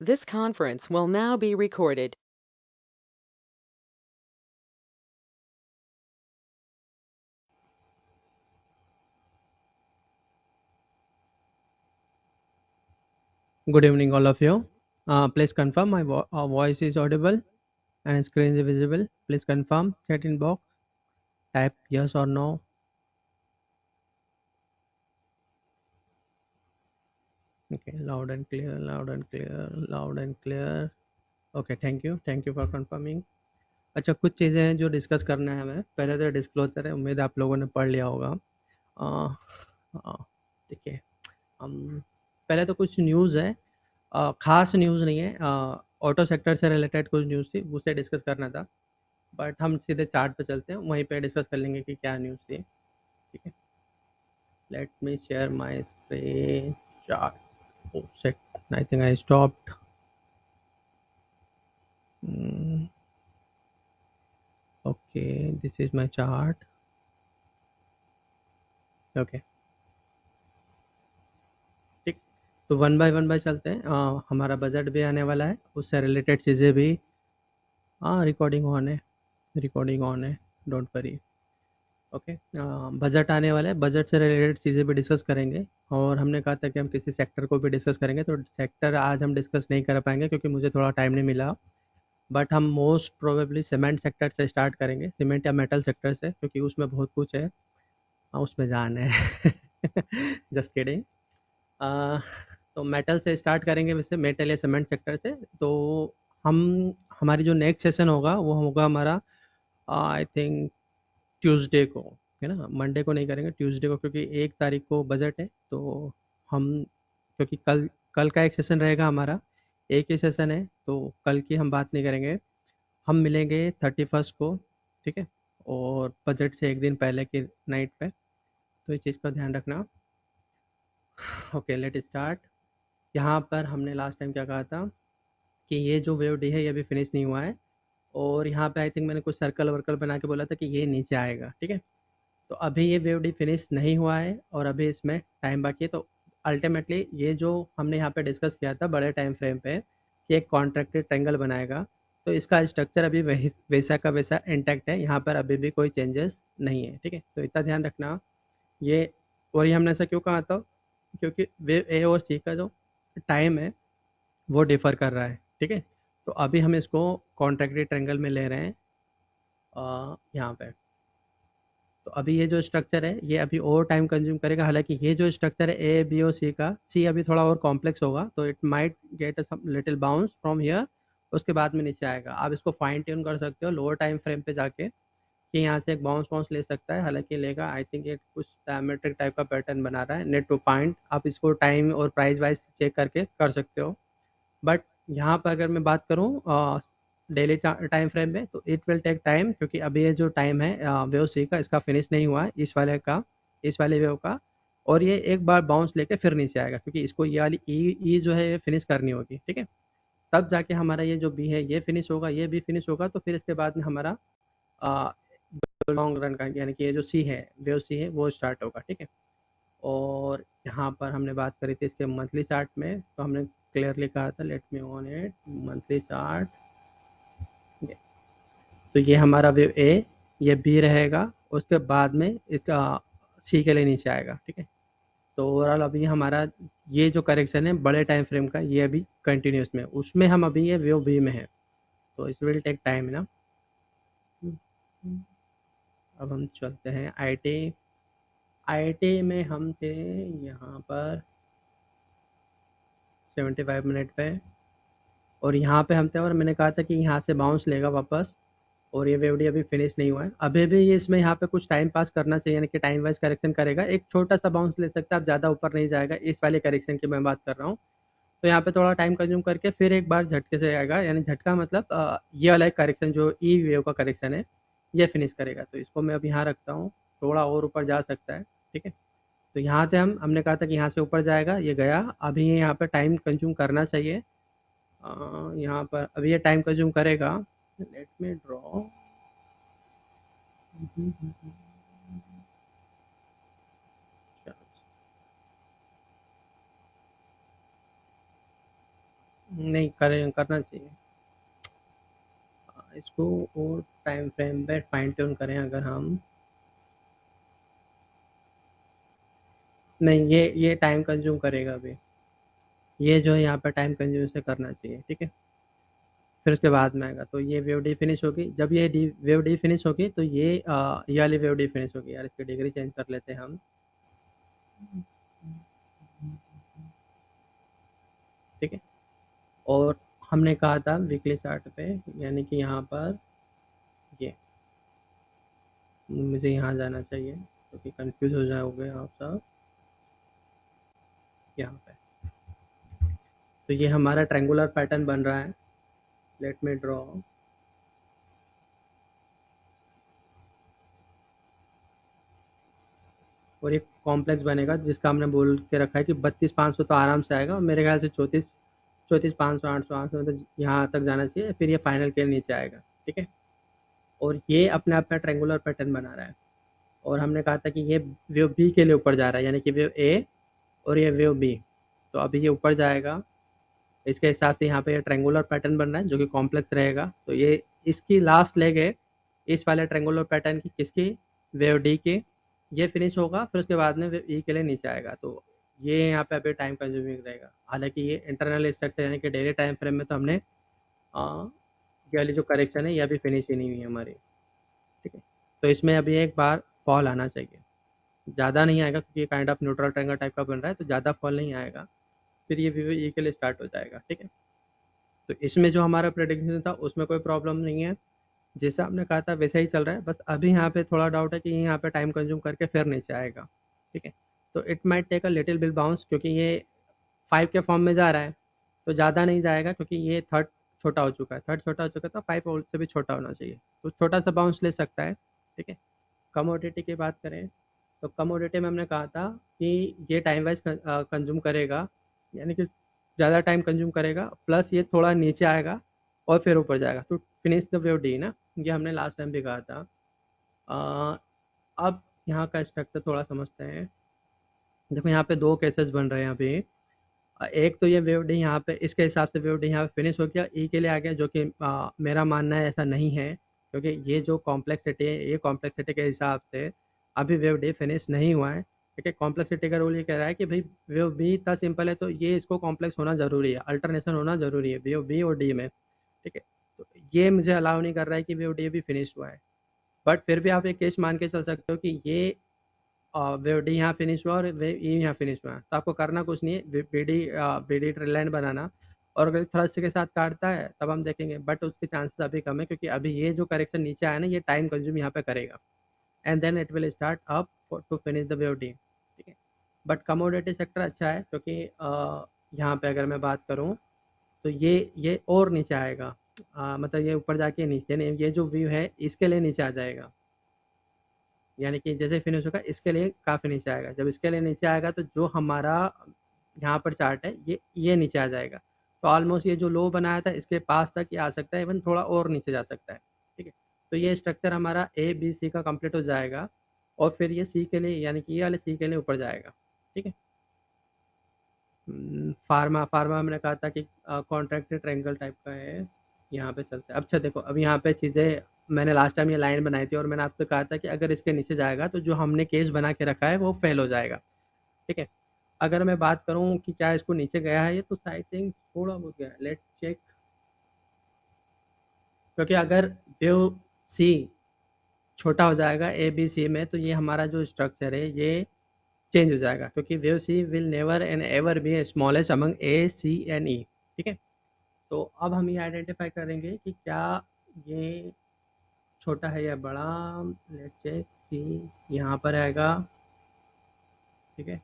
This conference will now be recorded. Good evening, all of you. Please confirm my voice is audible and screen is visible. Please confirm. Chat in box. Type yes or no. Okay, loud and clear, loud and clear, loud and clear. Okay, thank you for confirming. अच्छा, कुछ चीज़ें हैं जो discuss करना है हमें. पहले तो डिस्क्लोजर है, उम्मीद है आप लोगों ने पढ़ लिया होगा. अ, अ, देखिए, हम पहले तो कुछ न्यूज़ है. खास न्यूज़ नहीं है. ऑटो सेक्टर से रिलेटेड कुछ न्यूज़ थी, उसे डिस्कस करना था. बट हम सीधे चार्ट पे चलते हैं, वहीं पे डिस्कस कर लेंगे कि क्या न्यूज़ थी. ठीक है, let me share my screen. Chart. Oh shit, I think I stopped. Okay, this is my chart. Okay, ठीक. तो वन बाय चलते हैं. हमारा बजट भी आने वाला है, उससे रिलेटेड चीज़ें भी. हाँ, रिकॉर्डिंग ऑन है, रिकॉर्डिंग ऑन है, डोंट वरी. ओके, बजट आने वाला है, बजट से रिलेटेड चीज़ें भी डिस्कस करेंगे. और हमने कहा था कि हम किसी सेक्टर को भी डिस्कस करेंगे, तो सेक्टर आज हम डिस्कस नहीं कर पाएंगे क्योंकि मुझे थोड़ा टाइम नहीं मिला. बट हम मोस्ट प्रोबेबली सीमेंट सेक्टर से स्टार्ट करेंगे, सीमेंट या मेटल सेक्टर से, क्योंकि उसमें बहुत कुछ है. हाँ, उसमें जान है. Just kidding. तो मेटल से स्टार्ट करेंगे, वैसे मेटल या सीमेंट सेक्टर से. तो हम हमारी जो नेक्स्ट सेशन होगा वो होगा हमारा, आई थिंक ट्यूसडे को, है ना. मंडे को नहीं करेंगे, ट्यूसडे को, क्योंकि 1 तारीख को बजट है. तो हम, क्योंकि कल कल का एक सेशन रहेगा हमारा, एक ही सेशन है, तो कल की हम बात नहीं करेंगे. हम मिलेंगे 31st को. ठीक है, और बजट से एक दिन पहले की नाइट पे. तो ये चीज़ का ध्यान रखना. Okay, let start. यहाँ पर हमने लास्ट टाइम क्या कहा था कि ये जो वेव डी है ये अभी फिनिश नहीं हुआ है. और यहाँ पे आई थिंक मैंने कुछ सर्कल वर्कल बना के बोला था कि ये नीचे आएगा. ठीक है, तो अभी ये वेव डी फिनिश नहीं हुआ है और अभी इसमें टाइम बाकी है. तो अल्टीमेटली ये जो हमने यहाँ पे डिस्कस किया था बड़े टाइम फ्रेम पे कि एक कॉन्ट्रैक्टेड ट्रायंगल बनाएगा, तो इसका स्ट्रक्चर अभी वही वैसा का वैसा इंटैक्ट है. यहाँ पर अभी भी कोई चेंजेस नहीं है. ठीक है, तो इतना ध्यान रखना. ये, और ये हमने ऐसा क्यों कहा था, क्योंकि वेव ए और सी का जो टाइम है वो डिफर कर रहा है. ठीक है, तो अभी हम इसको कॉन्ट्रैक्टेड ट्रायंगल में ले रहे हैं. यहाँ पे, तो अभी ये जो स्ट्रक्चर है ये अभी और टाइम कंज्यूम करेगा. हालांकि ये जो स्ट्रक्चर है ए बी और सी का, सी अभी थोड़ा और कॉम्प्लेक्स होगा, तो it might get some little bounce from here. उसके बाद में नीचे आएगा. आप इसको फाइन ट्यून कर सकते हो लोअर टाइम फ्रेम पे जाके, कि यहाँ से एक बाउंस बाउंस ले सकता है. हालांकि लेगा, आई थिंक ये कुछ डायमेट्रिक टाइप का पैटर्न बना रहा है. नेट टू पॉइंट आप इसको टाइम और प्राइस वाइज चेक करके कर सकते हो. बट यहाँ पर अगर मैं बात करूँ डेली टाइम फ्रेम में, तो इट विल टेक टाइम, क्योंकि अभी ये जो टाइम है वेव सी का, इसका फिनिश नहीं हुआ है, इस वाले का, इस वाले वेव का. और ये एक बार बाउंस लेके फिर नीचे आएगा, क्योंकि इसको ये वाली ई जो है ये फिनिश करनी होगी. ठीक है, तब जाके हमारा ये जो बी है ये फिनिश होगा, ये भी फिनिश होगा, तो फिर इसके बाद में हमारा लॉन्ग रन का, यानी कि ये जो सी है, वेव सी है, वो स्टार्ट होगा. ठीक है, और यहाँ पर हमने बात करी थी इसके मंथली चार्ट में, तो हमने क्लियरली कहा था, let me on it monthly chart. तो ये हमारा वेव ए, ये बी रहेगा, उसके बाद में इसका सी के लिए नीचे आएगा. ठीक है, तो ओवरऑल अभी हमारा ये जो करेक्शन है बड़े टाइम फ्रेम का, ये अभी कंटिन्यूस में, उसमें हम अभी ये वेव बी में है, तो इस विल टेक टाइम ना. अब हम चलते हैं आईटी. आईटी में हम थे यहाँ पर 75 मिनट पे, और यहाँ पे हम थे, और मैंने कहा था कि यहाँ से बाउंस लेगा वापस. और ये वेवडी अभी फिनिश नहीं हुआ है, अभी भी ये इसमें यहाँ पे कुछ टाइम पास करना चाहिए, यानी कि टाइम वाइज करेक्शन करेगा. एक छोटा सा बाउंस ले सकता है, अब ज़्यादा ऊपर नहीं जाएगा. इस वाले करेक्शन की मैं बात कर रहा हूँ. तो यहाँ पे थोड़ा टाइम कंज्यूम करके फिर एक बार झटके से आएगा, यानी झटका मतलब ये वाला एक करेक्शन जो ई वेव का करेक्शन है ये फिनिश करेगा. तो इसको मैं अब यहाँ रखता हूँ, थोड़ा और ऊपर जा सकता है. ठीक है, तो यहाँ से हमने कहा था कि यहाँ से ऊपर जाएगा, ये गया. अभी ये यहाँ पर टाइम कंज्यूम करना चाहिए. यहाँ पर अभी ये टाइम कंज्यूम करेगा. Let me draw. नहीं करें, करना चाहिए। इसको और टाइम फ्रेम पे फाइन ट्यून करें अगर हम, नहीं ये टाइम कंज्यूम करेगा अभी, ये जो है यहाँ पे टाइम कंज्यूम से करना चाहिए, ठीक है। फिर उसके बाद में आएगा, तो ये वेव डी फिनिश होगी, जब ये डी वेव डी फिनिश होगी तो ये वाली वेव डी फिनिश होगी। यार इसकी डिग्री चेंज कर लेते हैं हम, ठीक है। और हमने कहा था वीकली चार्ट पे, यानी कि यहाँ पर ये, मुझे यहाँ जाना चाहिए क्योंकि कंफ्यूज हो जाओगे आप सब। यहाँ पे तो ये हमारा ट्रायंगुलर पैटर्न बन रहा है। लेट मी ड्रॉ, और एक कॉम्प्लेक्स बनेगा जिसका हमने बोल के रखा है कि 32,500 तो आराम से आएगा, और मेरे ख्याल से 34,500 800 मतलब यहाँ तक जाना चाहिए, फिर ये फाइनल के नीचे आएगा, ठीक है। और ये अपने आप में ट्रायंगुलर पैटर्न बना रहा है, और हमने कहा था कि ये वेव बी के लिए ऊपर जा रहा है, यानी कि वेव ए और ये वेव बी, तो अभी ये ऊपर जाएगा। इसके हिसाब से यहाँ पे ये ट्रायंगुलर पैटर्न बन रहा है जो कि कॉम्प्लेक्स रहेगा, तो ये इसकी लास्ट लेग है इस वाले ट्रायंगुलर पैटर्न की, किसकी, वेव डी की। ये फिनिश होगा, फिर उसके बाद में वेव ई के लिए नीचे आएगा, तो ये यहाँ पे अभी टाइम कंज्यूमिंग रहेगा। हालांकि ये इंटरनल स्ट्रक्चर यानी कि डेली टाइम फ्रेम में तो हमने ये वाली जो करेक्शन है ये अभी फिनिश ही नहीं हुई हमारी, ठीक है। तो इसमें अभी एक बार फॉल आना चाहिए, ज़्यादा नहीं आएगा क्योंकि ये kind of neutral triangle type का बन रहा है, तो ज़्यादा फॉल नहीं आएगा, फिर ये वी ई के लिए स्टार्ट हो जाएगा, ठीक है। तो इसमें जो हमारा प्रेडिक्शन था उसमें कोई प्रॉब्लम नहीं है, जैसा आपने कहा था वैसा ही चल रहा है, बस अभी यहाँ पे थोड़ा डाउट है कि यहाँ पे टाइम कंज्यूम करके फिर नीचे आएगा, ठीक है। तो it might take a little bit bounce, क्योंकि ये 5 के फॉर्म में जा रहा है, तो ज़्यादा नहीं जाएगा क्योंकि ये थर्ड छोटा हो चुका है, थर्ड छोटा हो चुका है, तो 5 से भी छोटा होना चाहिए, तो छोटा सा बाउंस ले सकता है, ठीक है। कमोडिटी की बात करें, तो कमोडिटी में हमने कहा था कि ये टाइम वाइज कंज्यूम करेगा, यानी कि ज़्यादा टाइम कंज्यूम करेगा, प्लस ये थोड़ा नीचे आएगा और फिर ऊपर जाएगा, तो फिनिश द वेव डी ना, ये हमने लास्ट टाइम भी कहा था। अ, अब यहाँ का स्ट्रक्चर थोड़ा समझते हैं। देखो यहाँ पे दो केसेस बन रहे हैं अभी। एक तो ये वेव डी यहाँ पे इसके हिसाब से वेव डी यहाँ पे फिनिश हो गया, ई के लिए आ गया, जो कि मेरा मानना है ऐसा नहीं है, क्योंकि ये जो कॉम्प्लेक्सिटी है ये कॉम्प्लेक्सिटी के हिसाब से अभी वेव डी फिनिश नहीं हुआ है, ठीक है। कॉम्प्लेक्सिटी का रूल ये कह रहा है कि भाई वेव बी इतना सिंपल है तो ये इसको कॉम्प्लेक्स होना जरूरी है, अल्टरनेशन होना जरूरी है वेव बी और डी में, ठीक है। तो ये मुझे अलाउ नहीं कर रहा है कि वेव डी भी फिनिश हुआ है, बट फिर भी आप एक केस मान के चल सकते हो कि ये वेव डी यहाँ फिनिश हुआ और वेव ई यहाँ फिनिश हुआ, तो आपको करना कुछ नहीं है, बी डी ट्रेल लाइन बनाना, और अगर थ्रस्ट के साथ काटता है तब हम देखेंगे, बट उसके चांसेस अभी कम है क्योंकि अभी ये जो करेक्शन नीचे आया ना ये टाइम कंज्यूम यहाँ पे करेगा, and then it will start up to finish the wave D, ठीक है। बट कमोडिटी सेक्टर अच्छा है क्योंकि यहाँ पे अगर मैं बात करूँ तो ये और नीचे आएगा, मतलब ये ऊपर जाके नीचे नहीं, ये जो व्यू है इसके लिए नीचे आ जाएगा, यानी कि जैसे फिनिश होगा इसके लिए काफ़ी नीचे आएगा, जब इसके लिए नीचे आएगा तो जो हमारा यहाँ पर चार्ट है ये नीचे आ जाएगा, तो ऑलमोस्ट ये जो लो बनाया था इसके पास तक ये आ सकता है, इवन थोड़ा और नीचे जा सकता है, ठीक है। तो ये स्ट्रक्चर हमारा ए बी सी का कंप्लीट हो जाएगा, और फिर ये सी के लिए यानी कि ये वाले सी के लिए ऊपर जाएगा, ठीक है। फार्मा फार्मा हमने कहा था कि कॉन्ट्रैक्टेड ट्रायंगल टाइप का है, यहाँ पे चलते हैं। अच्छा देखो अब यहाँ पे चीज़ें, मैंने लास्ट टाइम ये लाइन बनाई थी और मैंने आपसे कहा था कि अगर इसके नीचे जाएगा तो जो हमने केस बना के रखा है वो फेल हो जाएगा, ठीक है। अगर मैं बात करूँ कि क्या इसको नीचे गया है ये, तो आई थिंक थोड़ा बहुत गया है, लेट चेक, क्योंकि अगर वेव सी छोटा हो जाएगा ए बी सी में तो ये हमारा जो स्ट्रक्चर है ये चेंज हो जाएगा, क्योंकि wave C will never and ever be smallest among a c and e, ठीक है। तो अब हम ये आइडेंटिफाई करेंगे कि क्या ये छोटा है या बड़ा, लेट्स चेक सी यहाँ पर आएगा, ठीक है,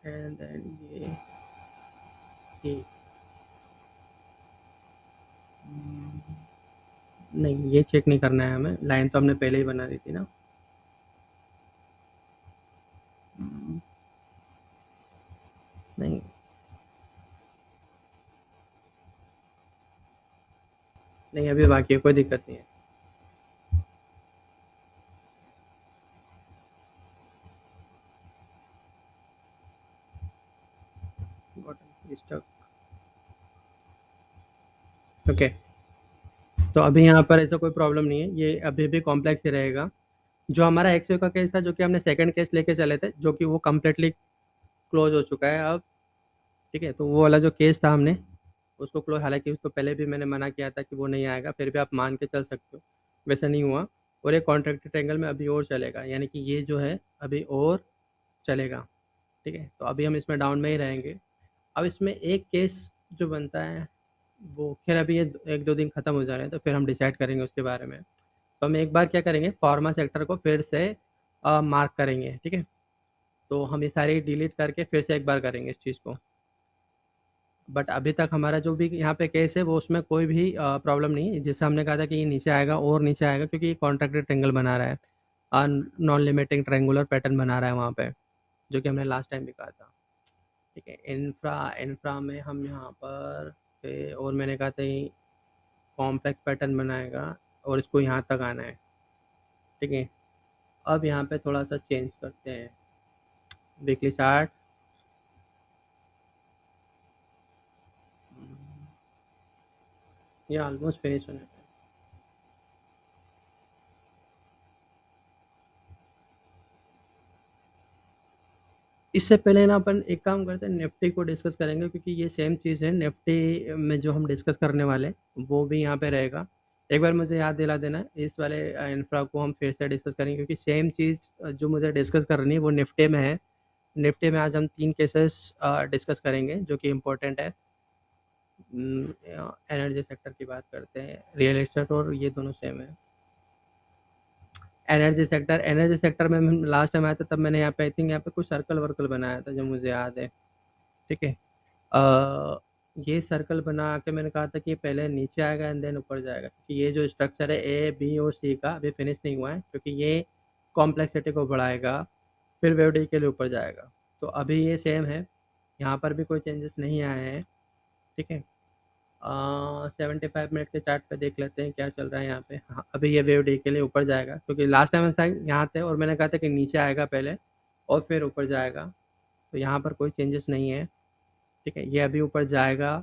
एंड देन ये ए, नहीं ये चेक नहीं करना है हमें, लाइन तो हमने पहले ही बना दी थी ना। हम्म, नहीं नहीं अभी बाकी है, कोई दिक्कत नहीं है। Got it. Stuck. ओके, तो अभी यहाँ पर ऐसा कोई प्रॉब्लम नहीं है, ये अभी भी कॉम्प्लेक्स ही रहेगा। जो हमारा एक्सवे का केस था, जो कि हमने सेकंड केस लेके चले थे, जो कि वो कम्प्लीटली क्लोज हो चुका है अब। ठीक है, तो वो वाला जो केस था हमने उसको क्लोज, हालांकि उसको पहले भी मैंने मना किया था कि वो नहीं आएगा, फिर भी आप मान के चल सकते हो, वैसा नहीं हुआ। और ये कॉन्ट्रैक्टेड एंगल में अभी और चलेगा, यानी कि ये जो है अभी और चलेगा। ठीक है, तो अभी हम इसमें डाउन में ही रहेंगे। अब इसमें एक केस जो बनता है, वो खैर अभी ये एक दो दिन खत्म हो जा रहे हैं, तो फिर हम डिसाइड करेंगे उसके बारे में। तो हम एक बार क्या करेंगे, फार्मा सेक्टर को फिर से मार्क करेंगे। ठीक है, तो हम ये सारी डिलीट करके फिर से एक बार करेंगे इस चीज़ को। बट अभी तक हमारा जो भी यहाँ पे केस है, वो उसमें कोई भी प्रॉब्लम नहीं है, जिससे हमने कहा था कि ये नीचे आएगा और नीचे आएगा, क्योंकि ये कॉन्ट्रैक्टेड ट्रायंगल बना रहा है, नॉन लिमिटिंग ट्रायंगुलर पैटर्न बना रहा है वहाँ पे, जो कि हमने लास्ट टाइम भी कहा था। ठीक है, इंफ्रा इंफ्रा में हम यहाँ पर और मैंने कहा था कॉम्प्लेक्स पैटर्न बनाएगा और इसको यहाँ तक आना है। ठीक है, अब यहाँ पे थोड़ा सा चेंज करते हैं, वीकली चार्ट। ये ऑलमोस्ट फिनिश होने पे। इससे पहले ना अपन एक काम करते हैं, निफ्टी को डिस्कस करेंगे, क्योंकि ये सेम चीज़ है निफ्टी में जो हम डिस्कस करने वाले हैं, वो भी यहाँ पे रहेगा। एक बार मुझे याद दिला देना, इस वाले इंफ्रा को हम फिर से डिस्कस करेंगे, क्योंकि सेम चीज़ जो मुझे डिस्कस करनी है वो निफ्टी में है। निफ्टी में आज हम 3 केसेस डिस्कस करेंगे जो कि इम्पोर्टेंट है। एनर्जी सेक्टर की बात करते हैं, रियल एस्टेट और ये दोनों सेम है। एनर्जी सेक्टर में हम लास्ट टाइम आया था, तब मैंने यहाँ पे आई थिंक यहाँ पे कुछ सर्कल वर्कल बनाया था जो मुझे याद है। ठीक है, ये सर्कल बना के मैंने कहा था कि पहले नीचे आएगा एंड देन ऊपर जाएगा, क्योंकि ये जो स्ट्रक्चर है ए बी और सी का अभी फिनिश नहीं हुआ है, क्योंकि ये कॉम्प्लेक्सिटी को बढ़ाएगा, फिर वेव डी के लिए ऊपर जाएगा। तो अभी ये सेम है, यहाँ पर भी कोई चेंजेस नहीं आए हैं। ठीक है, 75 मिनट के चार्ट पे देख लेते हैं क्या चल रहा है यहाँ पे। हाँ, अभी ये वेव डी के लिए ऊपर जाएगा, क्योंकि लास्ट टाइम था यहाँ थे और मैंने कहा था कि नीचे आएगा पहले और फिर ऊपर जाएगा। तो यहाँ पर कोई चेंजेस नहीं है। ठीक है, ये अभी ऊपर जाएगा,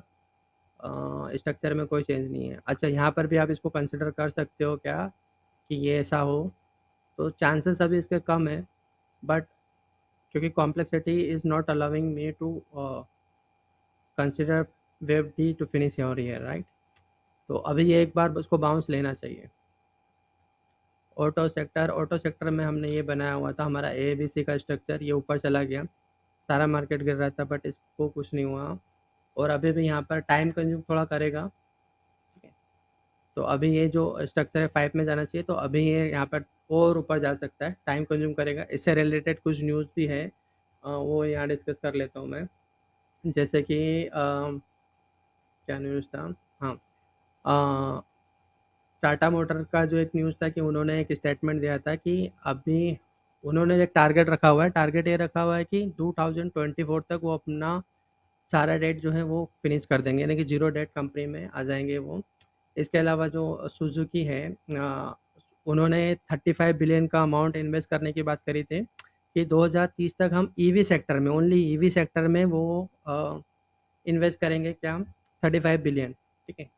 स्ट्रक्चर में कोई चेंज नहीं है। अच्छा, यहाँ पर भी आप इसको कंसिडर कर सकते हो क्या कि ये ऐसा हो, तो चांसेस अभी इसके कम है, बट क्योंकि complexity is not allowing me to consider wave D to finish your year, right. तो अभी ये एक बार उसको बाउंस लेना चाहिए। ऑटो सेक्टर में हमने ये बनाया हुआ था, हमारा ए बी सी का स्ट्रक्चर, ये ऊपर चला गया, सारा मार्केट गिर रहा था बट इसको कुछ नहीं हुआ। और अभी भी यहाँ पर टाइम कंज्यूम थोड़ा करेगा। ठीक है, तो अभी ये जो स्ट्रक्चर है 5 में जाना चाहिए, तो अभी ये यहाँ पर और ऊपर जा सकता है, टाइम कंज्यूम करेगा। इससे रिलेटेड कुछ न्यूज़ भी है, वो यहाँ डिस्कस कर लेता हूँ मैं। जैसे कि क्या न्यूज़ था, हाँ, टाटा मोटर का जो एक न्यूज़ था कि उन्होंने एक स्टेटमेंट दिया था कि अभी उन्होंने एक टारगेट रखा हुआ है, टारगेट ये रखा हुआ है कि 2024 तक वो अपना सारा डेट जो है वो फिनिश कर देंगे, यानी कि जीरो डेट कंपनी में आ जाएंगे वो। इसके अलावा जो सुजुकी है, उन्होंने 35 बिलियन का अमाउंट इन्वेस्ट करने की बात करी थी कि 2030 तक हम ईवी सेक्टर में, ओनली ईवी सेक्टर में वो इन्वेस्ट करेंगे, क्या हम 35 बिलियन। ठीक है,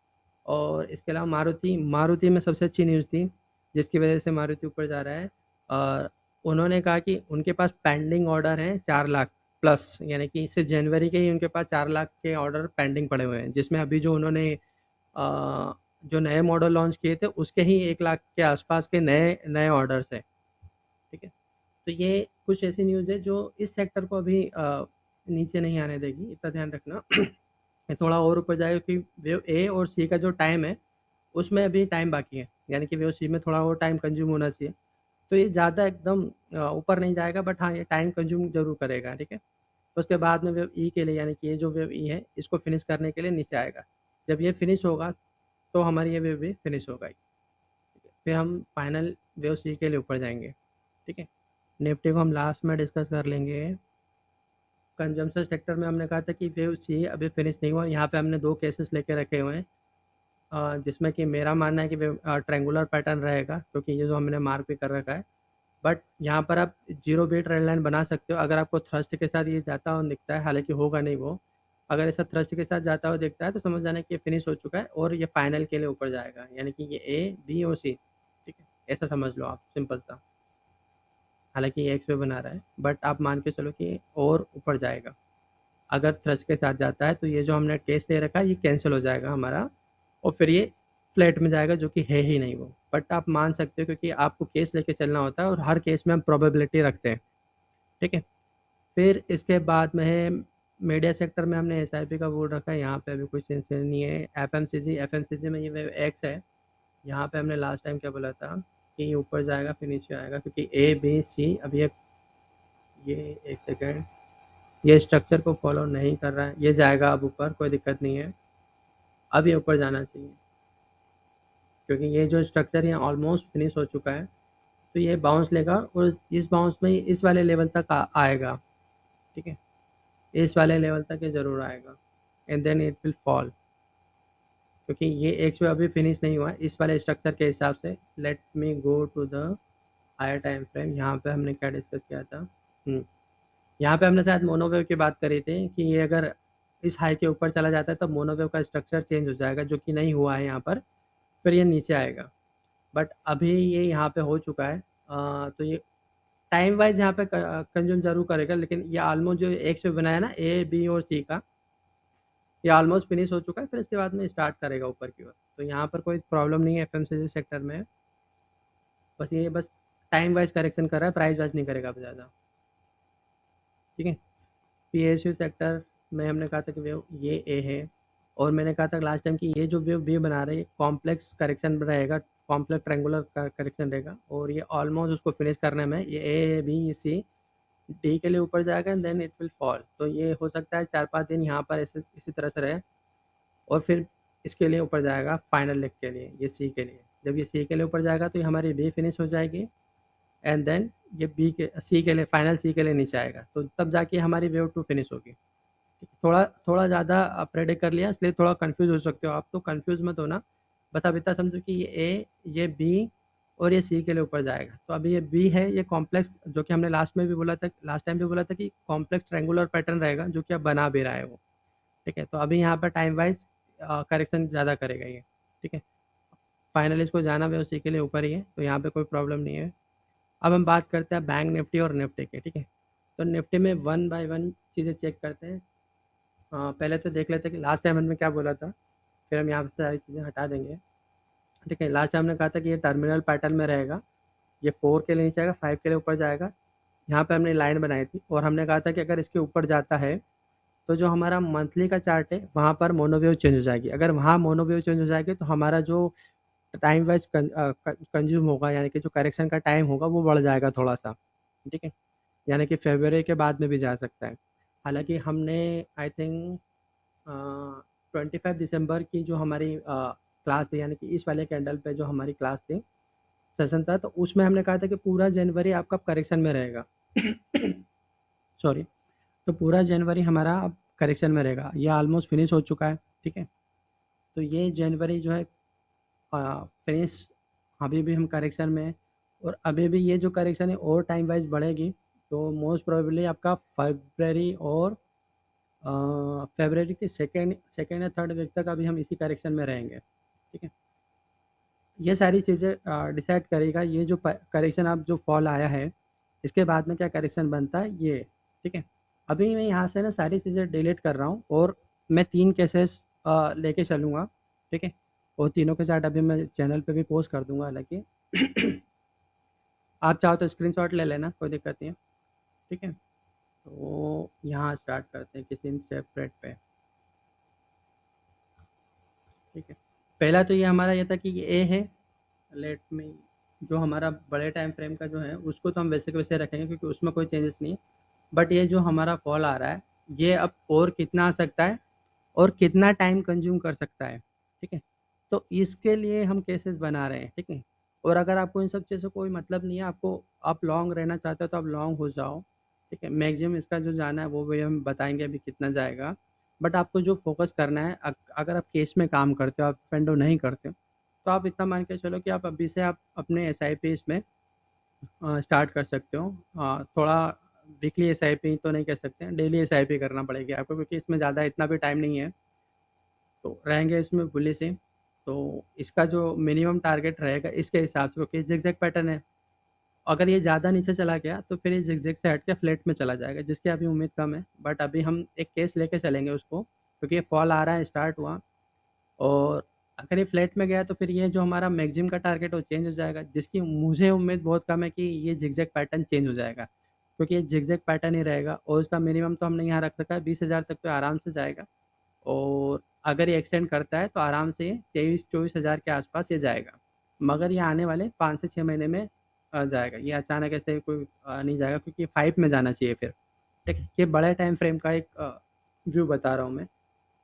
और इसके अलावा मारुति मारुति में सबसे अच्छी न्यूज़ थी जिसकी वजह से मारुति ऊपर जा रहा है। और उन्होंने कहा कि उनके पास पेंडिंग ऑर्डर हैं 4 लाख प्लस, यानी कि सिर्फ जनवरी के ही उनके पास 4 लाख के ऑर्डर पेंडिंग पड़े हुए हैं, जिसमें अभी जो उन्होंने जो नए मॉडल लॉन्च किए थे उसके ही 1 लाख के आसपास के नए नए ऑर्डर्स हैं। ठीक है, तो ये कुछ ऐसी न्यूज़ है जो इस सेक्टर को अभी नीचे नहीं आने देगी, इतना ध्यान रखना। ये थोड़ा और ऊपर जाएगा क्योंकि वेव ए और सी का जो टाइम है उसमें अभी टाइम बाकी है, यानी कि वेव सी में थोड़ा और टाइम कंज्यूम होना चाहिए। तो ये ज़्यादा एकदम ऊपर नहीं जाएगा, बट हाँ ये टाइम कंज्यूम जरूर करेगा। ठीक है, तो उसके बाद में वेव ई के लिए, यानी कि ये जो वेव ई है इसको फिनिश करने के लिए नीचे आएगा। जब ये फिनिश होगा तो हमारी ये वेव भी फिनिश होगा। ठीक है, फिर हम फाइनल वेव सी के लिए ऊपर जाएंगे। ठीक है, निफ्टी को हम लास्ट में डिस्कस कर लेंगे। कंजम्पशन सेक्टर में हमने कहा था कि वेव सी अभी फिनिश नहीं हुआ, यहाँ पे हमने 2 केसेस लेके रखे हुए हैं, जिसमें कि मेरा मानना है कि ट्रायंगुलर पैटर्न रहेगा, क्योंकि ये जो हमने मार्क भी कर रखा है। बट यहाँ पर आप जीरो बी ट्रेंड लाइन बना सकते हो अगर आपको थ्रस्ट के साथ ये जाता हुआ दिखता है, हालांकि होगा नहीं वो। अगर ऐसा थ्रस्ट के साथ जाता हुआ दिखता है तो समझ जाना कि ये फिनिश हो चुका है और ये फाइनल के लिए ऊपर जाएगा, यानी कि ये ए बी और सी, ठीक है, ऐसा समझ लो आप, सिंपल सा। हालांकि ये एक्स वे बना रहा है बट आप मान के चलो कि और ऊपर जाएगा। अगर थ्रस्ट के साथ जाता है तो ये जो हमने टेस्ट ले रखा है ये कैंसिल हो जाएगा हमारा, और फिर ये फ्लैट में जाएगा, जो कि है ही नहीं वो। बट आप मान सकते हो क्योंकि आपको केस लेके चलना होता है और हर केस में हम प्रोबेबिलिटी रखते हैं, ठीक है। फिर इसके बाद में है मीडिया सेक्टर में हमने एस का बोर्ड रखा है, यहाँ पे अभी कोई चेंज नहीं है। एफ में ये एक्स है। यहाँ पे हमने लास्ट टाइम क्या बोला था कि ये ऊपर जाएगा फिर नीचे आएगा, क्योंकि ए बी सी अभी ये एक सेकेंड, ये स्ट्रक्चर को फॉलो नहीं कर रहा है, ये जाएगा अब ऊपर, कोई दिक्कत नहीं है। अब ये ऊपर जाना चाहिए क्योंकि ये जो स्ट्रक्चर है ऑलमोस्ट फिनिश हो चुका है, तो ये बाउंस लेगा और इस बाउंस में इस वाले लेवल तक आएगा, ठीक है, इस वाले लेवल तक ये ज़रूर आएगा and then it will fall, क्योंकि ये एक अभी फिनिश नहीं हुआ है इस वाले स्ट्रक्चर के हिसाब से। Let me go to the higher time frame. यहाँ पे हमने क्या डिस्कस किया था, यहाँ पे हमने शायद मोनोवेव की बात करी थी कि ये अगर इस हाई के ऊपर चला जाता है तो मोनोवेव का स्ट्रक्चर चेंज हो जाएगा, जो कि नहीं हुआ है यहाँ पर, फिर ये नीचे आएगा। बट अभी ये यहाँ पे हो चुका है, तो ये टाइम वाइज यहाँ पे कंज्यूम जरूर करेगा, लेकिन ये ऑलमोस्ट जो एक से बनाया ना ए बी और सी का, ये ऑलमोस्ट फिनिश हो चुका है, फिर इसके बाद में स्टार्ट करेगा ऊपर की ओर। तो यहाँ पर कोई प्रॉब्लम नहीं है एफएमसीजी सेक्टर में, बस टाइम वाइज करेक्शन कर रहा है, प्राइस वाइज नहीं करेगा अब ज़्यादा, ठीक है। पीएसयू सेक्टर में हमने कहा था कि वेव ये ए है, और मैंने कहा था लास्ट टाइम कि ये जो वेव बी बना रहे हैं कॉम्प्लेक्स करेक्शन रहेगा, कॉम्प्लेक्स ट्रेंगुलर करेक्शन रहेगा, और ये ऑलमोस्ट उसको फिनिश करने में ये ए बी सी डी के लिए ऊपर जाएगा and then it will fall. तो ये हो सकता है 4-5 दिन यहाँ पर ऐसे इसी तरह से रहे, और फिर इसके लिए ऊपर जाएगा फाइनल लेग के लिए, ये सी के लिए। जब ये सी के लिए ऊपर जाएगा तो ये हमारी बी फिनिश हो जाएगी एंड देन ये बी के सी के लिए फाइनल सी के लिए नीचे आएगा, तो तब जाके हमारी वेव टू फिनिश होगी। थोड़ा थोड़ा ज़्यादा प्रेडिक्ट कर लिया इसलिए थोड़ा कंफ्यूज हो सकते हो आप, तो कंफ्यूज मत होना, बस अब इतना समझो कि ये ए ये बी और ये सी के लिए ऊपर जाएगा। तो अभी ये बी है, ये कॉम्प्लेक्स, जो कि हमने लास्ट में भी बोला था, लास्ट टाइम भी बोला था कि कॉम्प्लेक्स ट्रेंगुलर पैटर्न रहेगा, जो कि अब बना भी रहा है वो, ठीक है। तो अभी यहाँ पर टाइम वाइज करेक्शन ज़्यादा करेगा ये, ठीक है। फाइनली इसको जाना भी उसी के लिए ऊपर ही है, तो यहाँ पे कोई प्रॉब्लम नहीं है। अब हम बात करते हैं बैंक निफ्टी और निफ्टी के, ठीक है। तो निफ्टी में वन बाय वन चीज़ें चेक करते हैं। पहले तो देख लेते हैं कि लास्ट टाइम हमने क्या बोला था, फिर हम यहाँ से सारी चीज़ें हटा देंगे, ठीक है। लास्ट टाइम हमने कहा था कि ये टर्मिनल पैटर्न में रहेगा, ये 4 के लिए नीचे आएगा, 5 के लिए ऊपर जाएगा। यहाँ पे हमने लाइन बनाई थी और हमने कहा था कि अगर इसके ऊपर जाता है तो जो हमारा मंथली का चार्ट है वहाँ पर मोनोवेव चेंज हो जाएगी। अगर वहाँ मोनोवेव चेंज हो जाएगी तो हमारा जो टाइम वाइज कंज्यूम होगा, यानी कि जो करेक्शन का टाइम होगा वो बढ़ जाएगा थोड़ा सा, ठीक है। यानी कि फरवरी के बाद में भी जा सकता है। हालांकि हमने आई थिंक 25 दिसंबर की जो हमारी क्लास थी, यानी कि इस वाले कैंडल पे जो हमारी क्लास थी, सेशन था, तो उसमें हमने कहा था कि पूरा जनवरी आपका करेक्शन में रहेगा सॉरी। तो पूरा जनवरी हमारा अब करेक्शन में रहेगा, ये ऑलमोस्ट फिनिश हो चुका है, ठीक है। तो ये जनवरी जो है फिनिश, अभी भी हम करेक्शन में है, और अभी भी ये जो करेक्शन है और टाइम वाइज बढ़ेगी, तो मोस्ट प्रोबेबली आपका फरवरी और फरवरी के सेकेंड सेकेंड या थर्ड वीक तक अभी हम इसी करेक्शन में रहेंगे, ठीक है। ये सारी चीज़ें डिसाइड करेगा ये जो करेक्शन अब जो फॉल आया है, इसके बाद में क्या करेक्शन बनता है ये, ठीक है। अभी मैं यहाँ से ना सारी चीज़ें डिलीट कर रहा हूँ और मैं 3 केसेस लेके चलूँगा, ठीक है। और तीनों के चार्ट अभी मैं चैनल पे भी पोस्ट कर दूँगा, हालाँकि आप चाहो तो स्क्रीनशॉट ले लेना, कोई दिक्कत नहीं है, ठीक है। तो यहाँ स्टार्ट करते हैं किसी सेपरेट पे, ठीक है। पहला तो ये हमारा ये था कि ये ए है, लेट में जो हमारा बड़े टाइम फ्रेम का जो है उसको तो हम वैसे के वैसे रखेंगे क्योंकि उसमें कोई चेंजेस नहीं है। बट ये जो हमारा फॉल आ रहा है ये अब और कितना आ सकता है और कितना टाइम कंज्यूम कर सकता है, ठीक है। तो इसके लिए हम केसेस बना रहे हैं, ठीक है। और अगर आपको इन सब चीज़ों से कोई मतलब नहीं है, आपको आप लॉन्ग रहना चाहते हो तो आप लॉन्ग हो जाओ, ठीक है। मैक्सिमम इसका जो जाना है वो भी हम बताएंगे अभी कितना जाएगा। बट आपको जो फोकस करना है, अगर आप केस में काम करते हो, आप फेंडो नहीं करते हो, तो आप इतना मान के चलो कि आप अभी से आप अपने एस आई पी इसमें स्टार्ट कर सकते हो। थोड़ा वीकली एसआईपी तो नहीं कह सकते हैं, डेली एसआईपी करना पड़ेगी आपको, क्योंकि इसमें ज़्यादा इतना भी टाइम नहीं है। तो रहेंगे इसमें बुलिश से, तो इसका जो मिनिमम टारगेट रहेगा इसके हिसाब से, क्योंकि जिग पैटर्न है, अगर ये ज़्यादा नीचे चला गया तो फिर ये जिग से हट के फ्लैट में चला जाएगा, जिसकी अभी उम्मीद कम है। बट अभी हम एक केस लेके चलेंगे उसको, क्योंकि ये फॉल आ रहा है, स्टार्ट हुआ, और अगर ये फ्लैट में गया तो फिर ये जो हमारा मैक्सिमम का टारगेट है वो चेंज हो जाएगा, जिसकी मुझे उम्मीद बहुत कम है कि ये जिगजैग पैटर्न चेंज हो जाएगा, क्योंकि ये जिगजैग पैटर्न ही रहेगा। और इसका मिनिमम तो हमने यहाँ रख रखा है 20,000 तक, तो आराम से जाएगा। और अगर ये एक्सटेंड करता है तो आराम से 23-24 हज़ार के आसपास ये जाएगा, मगर ये आने वाले 5 से 6 महीने में जाएगा। ये अचानक ऐसे कोई नहीं जाएगा, क्योंकि 5 में जाना चाहिए फिर। ठीक है, ये बड़े टाइम फ्रेम का एक व्यू बता रहा हूँ मैं।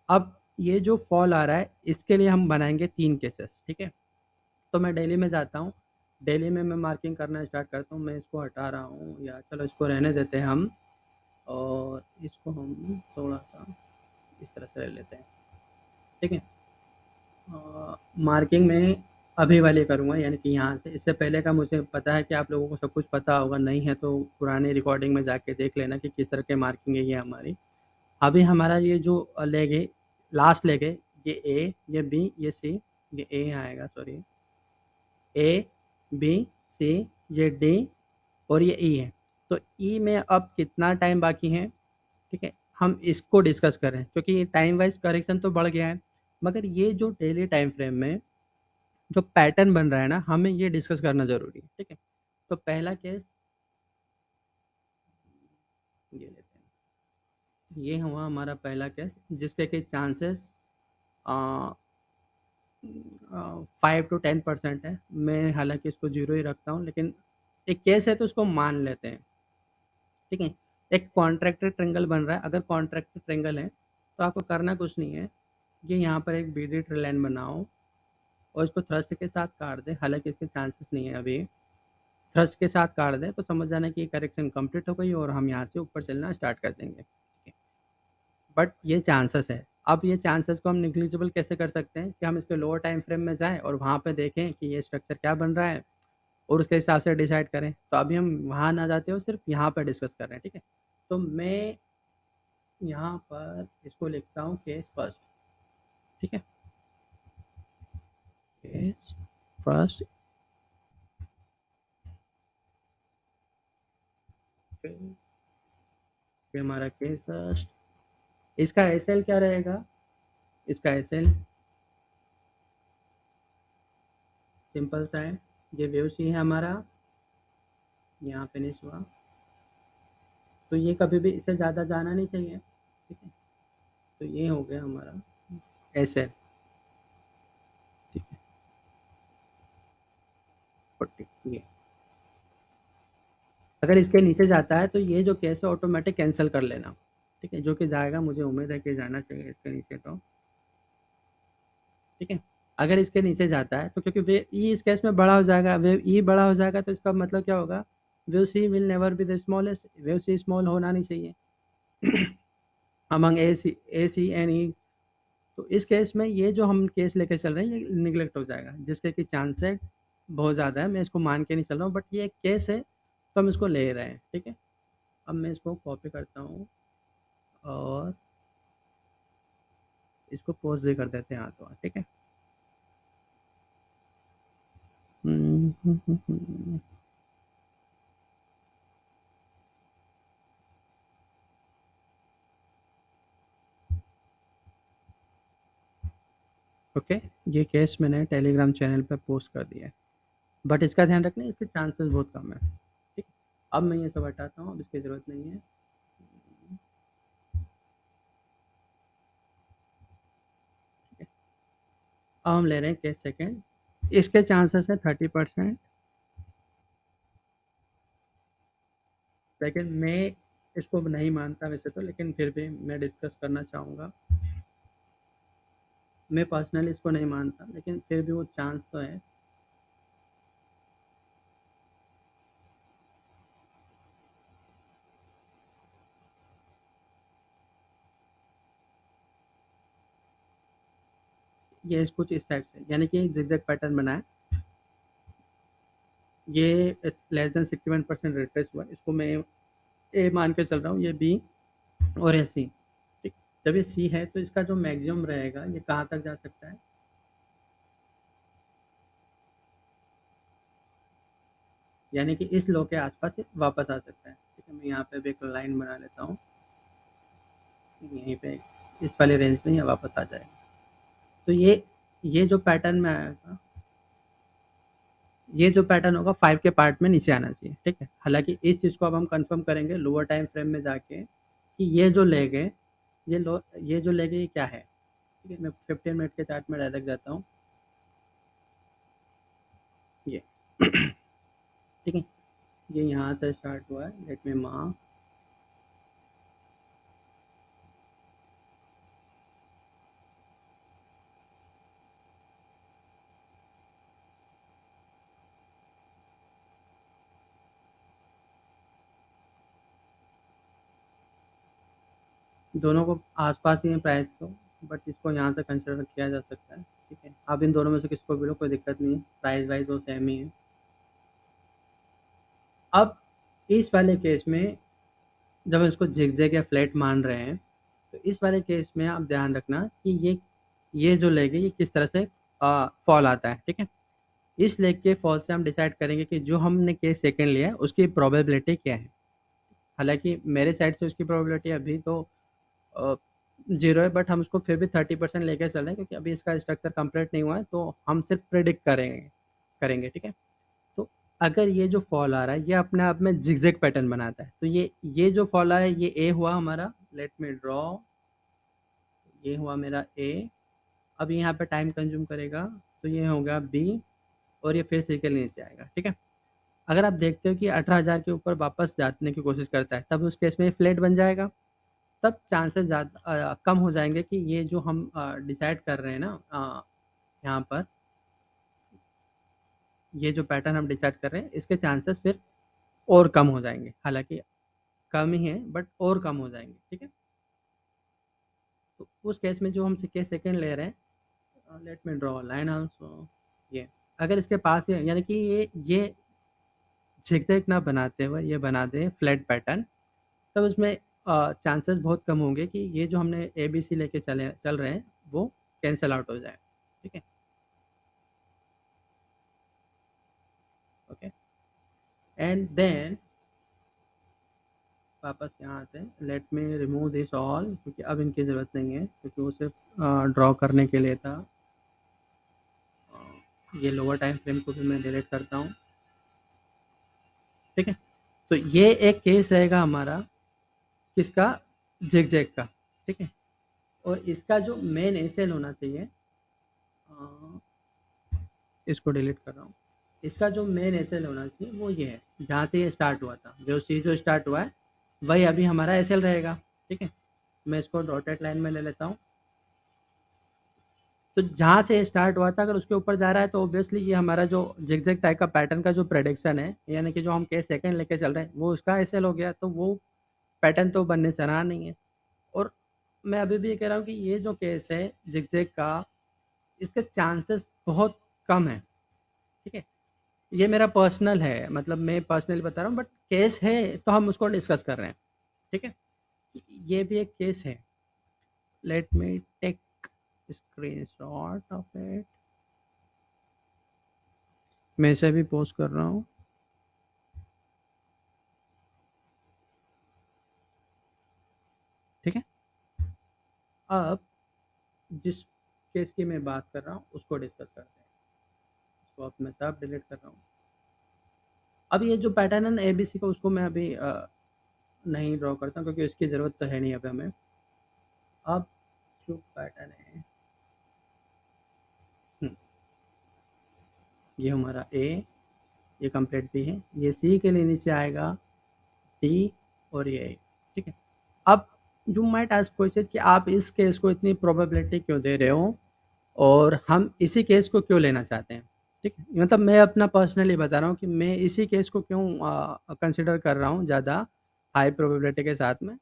अब ये जो फॉल आ रहा है इसके लिए हम बनाएंगे 3 केसेस, ठीक है। तो मैं डेली में जाता हूँ, डेली में मैं मार्किंग करना स्टार्ट करता हूँ। मैं इसको हटा रहा हूँ, या चलो इसको रहने देते हैं हम, और इसको हम थोड़ा सा इस तरह से ले लेते हैं, ठीक है। मार्किंग में अभी वाली करूँगा, यानी कि यहाँ से। इससे पहले का मुझे पता है कि आप लोगों को सब कुछ पता होगा, नहीं है तो पुरानी रिकॉर्डिंग में जाके देख लेना कि किस तरह की मार्किंग है ये हमारी। अभी हमारा ये जो लेग है, लास्ट लेग है, ये ए, ये बी, ये सी, ये ए आएगा, सॉरी, ए, बी, सी, ये डी, और ये ई है। तो ई में अब कितना टाइम बाकी है, ठीक है, हम इसको डिस्कस करें, क्योंकि टाइम वाइज करेक्शन तो बढ़ गया है, मगर ये जो डेली टाइम फ्रेम में जो पैटर्न बन रहा है ना, हमें ये डिस्कस करना ज़रूरी है, ठीक है। तो पहला केस ये लेते हैं, ये हुआ हमारा पहला केस, जिसपे के चांसेस 5 to 10% है। मैं हालांकि इसको जीरो ही रखता हूँ, लेकिन एक केस है तो उसको मान लेते हैं, ठीक है। एक कॉन्ट्रैक्टर ट्रेंगल बन रहा है। अगर कॉन्ट्रैक्टर ट्रेंगल है तो आपको करना कुछ नहीं है, ये यहाँ पर एक बीडी ट्री लाइन बनाओ और इसको थ्रस्ट के साथ काट दे। हालांकि इसके चांसेस नहीं है अभी, थ्रस्ट के साथ काट दें तो समझ जाना कि ये करेक्शन कंप्लीट हो गई और हम यहाँ से ऊपर चलना स्टार्ट कर देंगे, ठीक है। बट ये चांसेस है। अब ये चांसेस को हम निग्लिजिबल कैसे कर सकते हैं कि हम इसके लोअर टाइम फ्रेम में जाएं और वहाँ पे देखें कि ये स्ट्रक्चर क्या बन रहा है, और उसके हिसाब से डिसाइड करें। तो अभी हम वहाँ ना जाते हो, सिर्फ यहाँ पर डिस्कस कर रहे हैं, ठीक है। तो मैं यहाँ पर इसको लिखता हूँ केस फर्स्ट, ठीक है, केस फर्स्ट। फिर हमारा केस फर्स्ट, इसका एसएल क्या रहेगा, इसका एसएल सिंपल सा है, ये वेव सी है हमारा, यहाँ फिनिश हुआ। तो ये कभी भी इससे ज़्यादा जाना नहीं चाहिए, ठीक है। तो ये हो गया हमारा एसएल, ठीक है, 40। ये अगर इसके नीचे जाता है तो ये जो केस है ऑटोमेटिक कैंसिल कर लेना, ठीक है, जो कि जाएगा, मुझे उम्मीद है कि जाना चाहिए इसके नीचे, तो ठीक है। अगर इसके नीचे जाता है तो क्योंकि वे ई इस केस में बड़ा हो जाएगा, वेव ई बड़ा हो जाएगा, तो इसका मतलब क्या होगा, wave C will never be the smallest, wave C small होना नहीं चाहिए among a C N E. तो इस केस में ये जो हम केस लेके चल रहे हैं ये निगलेक्ट हो जाएगा, जिसके कि चांसेस बहुत ज़्यादा है। मैं इसको मान के नहीं चल रहा हूँ, बट ये एक केस है तो हम इसको ले रहे हैं, ठीक है। अब मैं इसको कॉपी करता हूँ और इसको पोस्ट भी कर देते हैं हाथों हाथ, ठीक है। ओके, ये केस मैंने टेलीग्राम चैनल पे पोस्ट कर दिया है, बट इसका ध्यान रखना इसके चांसेस बहुत कम है, ठीक। अब मैं ये सब हटाता हूँ, अब इसकी ज़रूरत नहीं है। ठीक है, अब हम ले रहे हैं केस सेकेंड, इसके चांसेस है 30%, लेकिन मैं इसको नहीं मानता वैसे तो, लेकिन फिर भी मैं डिस्कस करना चाहूँगा। मैं पर्सनली इसको नहीं मानता, लेकिन फिर भी वो चांस तो है। ये इस कुछ इस टाइप से, यानी कि एक जिगजैग पैटर्न बना है, ये लेस देन 61% रिट्रेस हुआ। इसको मैं ए मान के चल रहा हूँ, ये बी और ये सी। ठीक, जब ये सी है तो इसका जो मैक्सिमम रहेगा ये कहाँ तक जा सकता है, यानी कि इस लो के आसपास ये वापस आ सकता है। ठीक है, मैं यहाँ पे भी एक लाइन बना लेता हूँ, यहीं पे इस वाले रेंज में ये वापस आ जाएगा। तो ये जो पैटर्न में आएगा, ये जो पैटर्न होगा 5 के पार्ट में नीचे आना चाहिए। ठीक है, हालांकि इस चीज़ को अब हम कंफर्म करेंगे लोअर टाइम फ्रेम में जाके कि ये जो लेग है, ये जो लेग है ये क्या है। ठीक है, मैं 15 मिनट के चार्ट में डायरेक्ट जाता हूँ, ये ठीक है, ये यहाँ से स्टार्ट हुआ है, लेट मी मार्क, दोनों को आसपास ही है प्राइस को, बट इसको यहाँ से कंसिडर किया जा सकता है। ठीक है, आप इन दोनों में से किसको भी लो, कोई दिक्कत नहीं है, प्राइस वाइज वो सेम ही है। अब इस वाले केस में जब हम इसको जिगजैग या फ्लैट मान रहे हैं, तो इस वाले केस में आप ध्यान रखना कि ये जो लेग है ये किस तरह से फॉल आता है। ठीक है, इस लेग के फॉल से हम डिसाइड करेंगे कि जो हमने केस सेकंड लिया है उसकी प्रोबेबिलिटी क्या है। हालांकि मेरे साइड से उसकी प्रोबेबिलिटी अभी तो जीरो है, बट हम उसको फिर भी 30% लेके चल रहे हैं, क्योंकि अभी इसका स्ट्रक्चर कंप्लीट नहीं हुआ है, तो हम सिर्फ प्रिडिक्ट करेंगे। ठीक है, तो अगर ये जो फॉल आ रहा है ये अपने आप में जिगजैग पैटर्न बनाता है, तो ये जो फॉल आया है ये ए हुआ हमारा, लेट मी ड्रॉ, ये हुआ मेरा ए। अब यहाँ पे टाइम कंज्यूम करेगा, तो ये हो गया बी, और ये फिर सी के नीचे आएगा। ठीक है, अगर आप देखते हो कि 18,000 के ऊपर वापस जाने की कोशिश करता है, तब उस केस में फ्लैट बन जाएगा, तब चांसेस ज़्यादा कम हो जाएंगे कि ये जो हम डिसाइड कर रहे हैं ना, यहाँ पर ये जो पैटर्न हम डिसाइड कर रहे हैं इसके चांसेस फिर और कम हो जाएंगे, हालांकि कम ही है बट और कम हो जाएंगे। ठीक है, तो उस केस में जो हम केस सेकंड ले रहे हैं, let me draw line also, ये अगर इसके पास है, यानी कि ये झिकझैक ना बनाते हुए ये बना दे फ्लैट पैटर्न, तब उसमें चांसेस बहुत कम होंगे कि ये जो हमने ए बी सी लेके चल रहे हैं वो कैंसिल आउट हो जाए। ठीक है, ओके, एंड देन वापस यहाँ से let me remove this all, क्योंकि अब इनकी ज़रूरत नहीं है, क्योंकि वो सिर्फ ड्रॉ करने के लिए था। ये लोअर टाइम फ्रेम को भी मैं डिलीट करता हूँ। ठीक है, तो ये एक केस रहेगा हमारा किसका, जिग का। ठीक है, और इसका जो मेन एसएल होना चाहिए, अ, इसको डिलीट कर रहा हूँ, इसका जो मेन एसएल होना चाहिए वो ये है, जहाँ से ये स्टार्ट हुआ था, जो सी जो स्टार्ट हुआ है वही अभी हमारा एसएल रहेगा। ठीक है, मैं इसको डॉटेड लाइन में ले लेता हूँ, तो जहाँ से स्टार्ट हुआ था अगर उसके ऊपर जा रहा है तो ऑब्वियसली ये हमारा जो जिगजैग टाइप का पैटर्न का जो प्रेडिक्शन है, यानी कि जो हम केस सेकंड लेके चल रहे हैं वो उसका एसएल हो गया, तो वो पैटर्न तो बनने से रहा नहीं है। और मैं अभी भी ये कह रहा हूँ कि ये जो केस है जिगजैग का, इसके चांसेस बहुत कम है। ठीक है, ये मेरा पर्सनल है, मतलब मैं पर्सनली बता रहा हूँ, बट केस है तो हम उसको डिस्कस कर रहे हैं। ठीक है, ये भी एक केस है, let me take screenshot of it, मैं इसे भी पोस्ट कर रहा हूँ। ठीक है, अब जिस केस की मैं बात कर रहा हूँ उसको डिस्कस करते हैं, इसको अब मैं सब डिलीट कर रहा हूँ। अब ये जो पैटर्न है ना एबीसी का, उसको मैं अभी नहीं ड्रॉ करता हूँ, क्योंकि इसकी ज़रूरत तो है नहीं अभी हमें। अब जो पैटर्न है, ये हमारा ए, ये कंप्लीट भी है, ये सी के लिए नीचे आएगा डी, और ये A। ठीक है, अब यू माइट आस्क क्वेश्चन कि आप इस केस को इतनी प्रोबेबिलिटी क्यों दे रहे हो और हम इसी केस को क्यों लेना चाहते हैं। ठीक है, मतलब मैं अपना पर्सनली बता रहा हूँ कि मैं इसी केस को क्यों कंसिडर कर रहा हूँ ज़्यादा हाई प्रोबेबिलिटी के साथ में,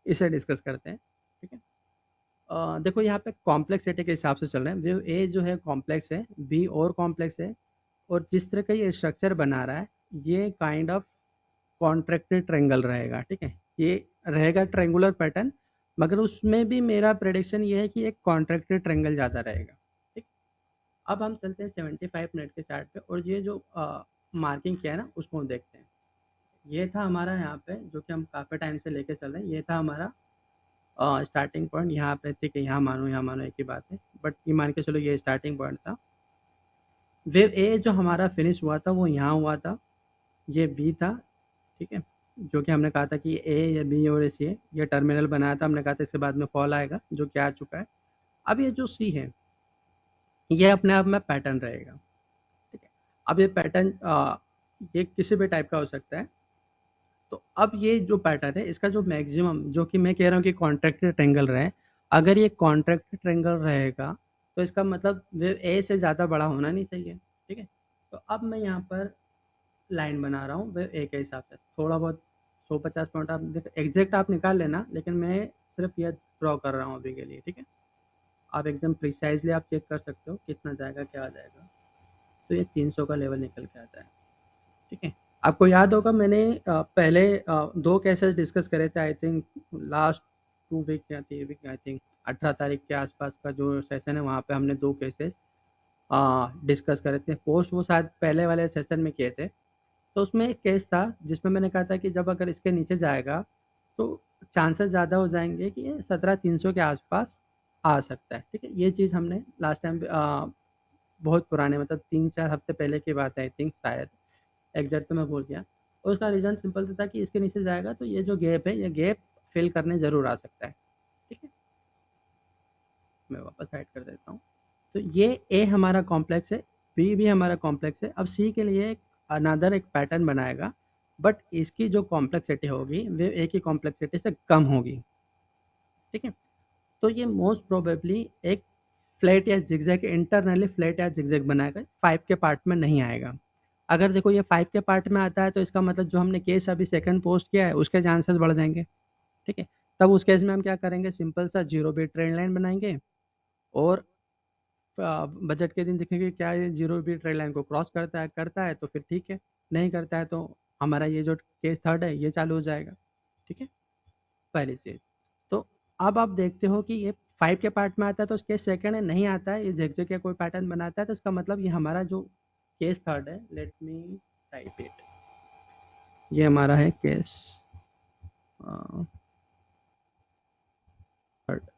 इसे डिस्कस करते हैं। ठीक है, देखो यहाँ पे कॉम्प्लेक्सिटी के हिसाब से चल रहे हैं, वेव ए जो है कॉम्प्लेक्स है, बी और कॉम्प्लेक्स है, और जिस तरह का ये स्ट्रक्चर बना रहा है ये काइंड ऑफ कॉन्ट्रैक्टेड ट्रायंगल रहेगा, ठीक है। ये रहेगा ट्रायंगुलर पैटर्न, मगर उसमें भी मेरा प्रेडिक्शन ये है कि एक कॉन्ट्रैक्टेड ट्रायंगल ज़्यादा रहेगा, ठीक। अब हम चलते हैं 75 मिनट के चार्ट पे, और ये जो मार्किंग किया है ना उसको देखते हैं। ये था हमारा यहाँ पे, जो कि हम काफ़ी टाइम से लेके चल रहे हैं, ये था हमारा स्टार्टिंग पॉइंट यहाँ पे, ठीक है। यहाँ मानो एक ही बात है, बट ये मान के चलो ये स्टार्टिंग पॉइंट था। वेव ए जो हमारा फिनिश हुआ था वो यहाँ हुआ था, ये बी था, ठीक है। जो कि हमने कहा था कि ए या बी और सी है, ये टर्मिनल बनाया था, हमने कहा था इसके बाद में फॉल आएगा, जो कि आ चुका है। अब ये जो सी है, ये अपने आप में पैटर्न रहेगा, ठीक है। अब ये पैटर्न ये किसी भी टाइप का हो सकता है। तो अब ये जो पैटर्न है, इसका जो मैक्सिमम, जो कि मैं कह रहा हूँ कि कॉन्ट्रैक्टेड ट्रायंगल रहे, अगर ये कॉन्ट्रैक्टेड ट्रायंगल रहेगा तो इसका मतलब वेव ए से ज़्यादा बड़ा होना नहीं चाहिए, ठीक है। तो अब मैं यहाँ पर लाइन बना रहा हूँ वेव ए के हिसाब से, थोड़ा बहुत 150 पॉइंट आप देखो, एग्जैक्ट आप निकाल लेना, लेकिन मैं सिर्फ ये ड्रॉ कर रहा हूँ अभी के लिए, ठीक है। आप एकदम प्रिसाइजली आप चेक कर सकते हो कितना जाएगा, क्या आ जाएगा। तो ये 300 का लेवल निकल के आता है, ठीक है। आपको याद होगा मैंने पहले 2 केसेस डिस्कस करे थे, आई थिंक लास्ट 2 वीक या 3 वीक, आई थिंक 18 तारीख के आसपास का जो सेशन है, वहाँ पे हमने 2 केसेस डिस्कस करे थे। पोस्ट वो शायद पहले वाले सेशन में किए थे। तो उसमें एक केस था जिसमें मैंने कहा था कि जब अगर इसके नीचे जाएगा तो चांसेस ज़्यादा हो जाएंगे कि ये 17,300 के आसपास आ सकता है, ठीक है। ये चीज़ हमने लास्ट टाइम बहुत पुराने, मतलब 3-4 हफ्ते पहले की बात है, आई थिंक, शायद एग्जैक्ट तो मैं भूल गया। और उसका रीज़न सिंपल था कि इसके नीचे जाएगा तो ये जो गैप है, ये गैप फिल करने ज़रूर आ सकता है, ठीक है। मैं वापस ऐड कर देता हूँ। तो ये ए हमारा कॉम्प्लेक्स है, बी भी हमारा कॉम्प्लेक्स है। अब सी के लिए अनदर एक पैटर्न बनाएगा, बट इसकी जो कॉम्प्लेक्सिटी होगी वो ए की कॉम्प्लेक्सिटी से कम होगी, ठीक है। तो ये मोस्ट प्रोबेबली एक फ्लैट या जिगजैग, इंटरनली फ्लैट या जिगजैग बनाएगा, 5 के पार्ट में नहीं आएगा। अगर देखो ये 5 के पार्ट में आता है तो इसका मतलब जो हमने केस अभी सेकंड पोस्ट किया है उसके चांसेस बढ़ जाएंगे, ठीक है। तब उस केस में हम क्या करेंगे, सिंपल सा जीरो बिट ट्रेंड लाइन बनाएंगे, और बजट के दिन देखेंगे क्या ये जीरो बी ट्रेड लाइन को क्रॉस करता है तो फिर ठीक है, नहीं करता है तो हमारा ये जो केस थर्ड है ये चालू हो जाएगा, ठीक है। पहली चीज। तो अब आप देखते हो कि ये 5 के पार्ट में आता है तो केस सेकंड है, नहीं आता है, ये झकझक या कोई पैटर्न बनाता है, तो इसका मतलब ये हमारा जो केस थर्ड है, लेट मी टाइप इट, ये हमारा है केस थर्ड।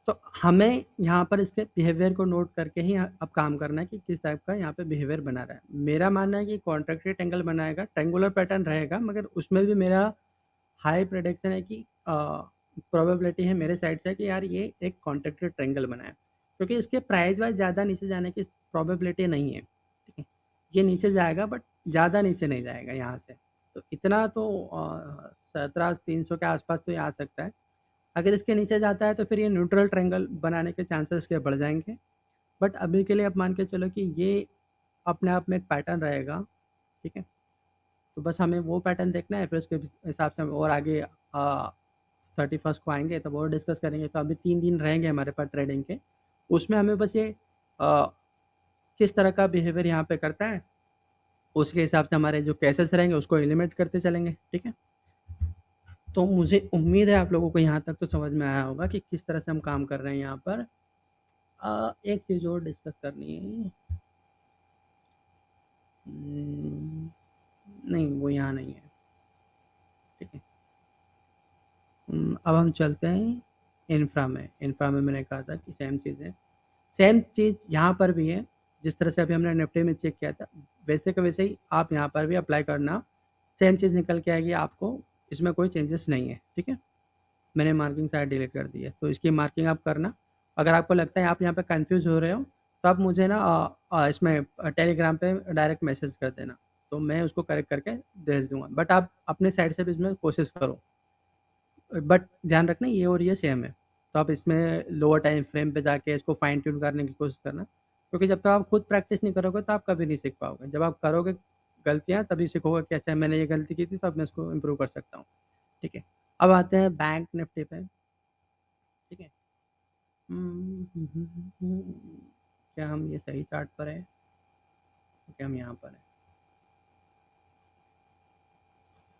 तो हमें यहाँ पर इसके बिहेवियर को नोट करके ही अब काम करना है कि किस टाइप का यहाँ पे बिहेवियर बना रहा है। मेरा मानना है कि कॉन्ट्रैक्टेड एंगल बनाएगा, ट्रायंगुलर पैटर्न रहेगा, मगर उसमें भी मेरा हाई प्रेडिक्शन है कि प्रोबेबिलिटी है मेरे साइड से कि यार ये एक कॉन्ट्रैक्टेड ट्रायंगल बनाए, क्योंकि इसके प्राइस वाइज ज़्यादा नीचे जाने की प्रोबेबिलिटी नहीं है, ठीक है। ये नीचे जाएगा बट ज़्यादा नीचे नहीं जाएगा यहाँ से, तो इतना तो 17,300 के आसपास तो ये आ सकता है। अगर इसके नीचे जाता है तो फिर ये न्यूट्रल ट्रायंगल बनाने के चांसेस के बढ़ जाएंगे। बट अभी के लिए आप मान के चलो कि ये अपने आप में एक पैटर्न रहेगा, ठीक है। तो बस हमें वो पैटर्न देखना है, फिर उसके हिसाब से हम और आगे 31 को आएंगे तब और डिस्कस करेंगे। तो अभी 3 दिन रहेंगे हमारे पास ट्रेडिंग के, उसमें हमें बस ये आ, किस तरह का बिहेवियर यहाँ पे करता है उसके हिसाब से हमारे जो केसेस रहेंगे उसको एलिमिनेट करते चलेंगे, ठीक है। तो मुझे उम्मीद है आप लोगों को यहाँ तक तो समझ में आया होगा कि किस तरह से हम काम कर रहे हैं यहाँ पर। एक चीज़ और डिस्कस करनी है। नहीं, वो यहाँ नहीं है, ठीक है। अब हम चलते हैं इंफ्रा में। इंफ्रा में मैंने कहा था कि सेम चीज़ है, सेम चीज़ यहाँ पर भी है। जिस तरह से अभी हमने निफ्टी में चेक किया था, वैसे का वैसे ही आप यहाँ पर भी अप्लाई करना, सेम चीज़ निकल के आएगी आपको, इसमें कोई चेंजेस नहीं है, ठीक है। मैंने मार्किंग शायद डिलीट कर दी है, तो इसकी मार्किंग आप करना। अगर आपको लगता है आप यहाँ पे कंफ्यूज हो रहे हो तो आप मुझे ना इसमें टेलीग्राम पे डायरेक्ट मैसेज कर देना, तो मैं उसको करेक्ट करके भेज दूंगा। बट आप अपने साइड से भी इसमें कोशिश करो, बट ध्यान रखना ये और ये सेम है। तो आप इसमें लोअर टाइम फ्रेम पे जाके इसको फाइन ट्यून करने की कोशिश करना, क्योंकि जब तक आप खुद प्रैक्टिस नहीं करोगे तो आप कभी नहीं सीख पाओगे। जब आप करोगे गलतियाँ तभी सीखोगे कि अच्छा मैंने ये गलती की थी तो अब मैं इसको इम्प्रूव कर सकता हूँ, ठीक है। अब आते हैं बैंक निफ्टी पे, ठीक है। क्या हम ये सही चार्ट पर है? ओके, हम यहाँ पर हैं।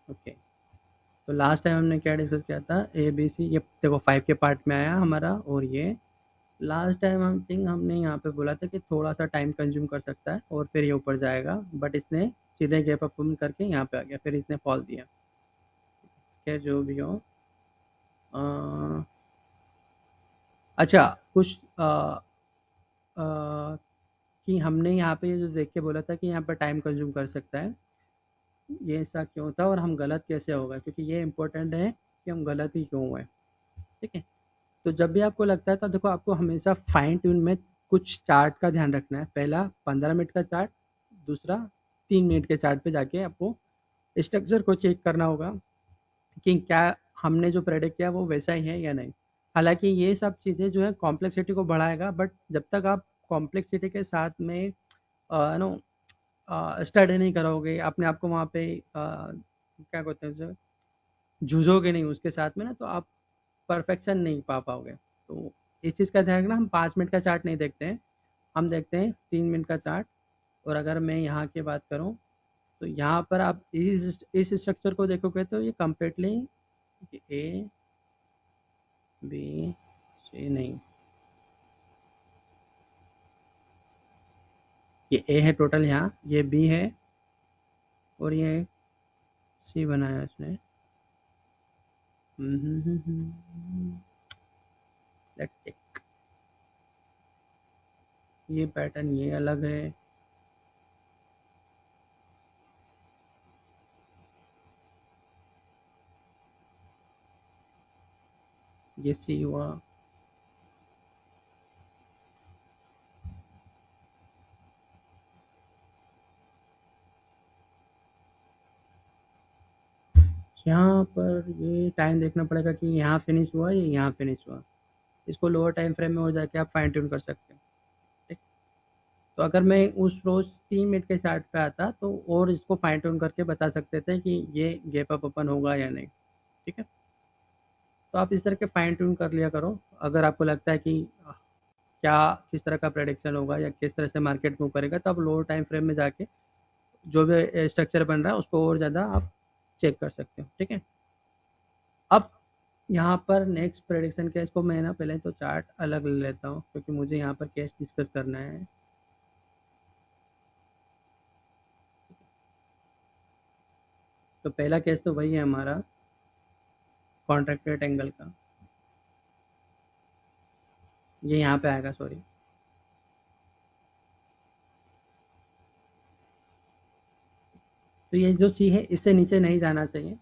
ओके, तो लास्ट टाइम हमने क्या डिस्कस किया था, ए बी सी, ये देखो 5 के पार्ट में आया हमारा। और ये लास्ट टाइम हमने यहाँ पे बोला था कि थोड़ा सा टाइम कंज्यूम कर सकता है और फिर ये ऊपर जाएगा, बट इसने सीधे गैप अप करके यहाँ पे आ गया, फिर इसने फॉल दिया। खैर जो भी हो, अच्छा कुछ कि हमने यहाँ पे ये जो देख के बोला था कि यहाँ पर टाइम कंज्यूम कर सकता है, ये ऐसा क्यों था और हम गलत कैसे हो गए, क्योंकि ये इंपॉर्टेंट है कि हम गलत ही क्यों हुए। ठीक है, तो जब भी आपको लगता है तो देखो, आपको हमेशा फाइन ट्यून में कुछ चार्ट का ध्यान रखना है। पहला 15 मिनट का चार्ट, दूसरा 3 मिनट के चार्ट पे जाके आपको स्ट्रक्चर को चेक करना होगा कि क्या हमने जो प्रेडिक्ट किया वो वैसा ही है या नहीं। हालांकि ये सब चीज़ें जो है कॉम्प्लेक्सिटी को बढ़ाएगा, बट जब तक आप कॉम्प्लेक्सिटी के साथ में नो स्टडी नहीं करोगे, अपने आप को वहाँ पे क्या कहते हैं उसे, जूझोगे नहीं उसके साथ में ना, तो आप परफेक्शन नहीं पा पाओगे। तो इस चीज़ का ध्यान रखना, हम 5 मिनट का चार्ट नहीं देखते हैं, हम देखते हैं 3 मिनट का चार्ट। और अगर मैं यहाँ की बात करूँ, तो यहाँ पर आप इस स्ट्रक्चर को देखोगे तो ये कम्प्लीटली ए बी सी नहीं, ये ए है टोटल, यहाँ ये बी है और ये सी बनाया इसने। लेट्स चेक, ये पैटर्न ये अलग है, ये सी हुआ, यहाँ पर ये टाइम देखना पड़ेगा कि यहाँ फिनिश हुआ या यहाँ फिनिश हुआ। इसको लोअर टाइम फ्रेम में और जाके आप फाइन ट्यून कर सकते हैं। ठीक, तो अगर मैं उस रोज 3 मिनट के चार्ट पे आता तो और इसको फाइन ट्यून करके बता सकते थे कि ये गैप अप ओपन होगा या नहीं। ठीक है, तो आप इस तरह के फाइन ट्यून कर लिया करो। अगर आपको लगता है कि क्या किस तरह का प्रेडिक्शन होगा या किस तरह से मार्केट मूव करेगा, तो आप लोअर टाइम फ्रेम में जाके जो भी स्ट्रक्चर बन रहा है उसको और ज़्यादा आप चेक कर सकते हो। ठीक है, अब यहाँ पर नेक्स्ट प्रेडिक्शन केस को मैं ना पहले तो चार्ट अलग ले लेता हूँ, क्योंकि मुझे यहाँ पर केस डिस्कस करना है। तो पहला केस तो वही है हमारा कॉन्ट्रैक्टेड एंगल का, ये यहाँ पे आएगा, सॉरी। तो ये जो सी है इससे नीचे नहीं जाना चाहिए।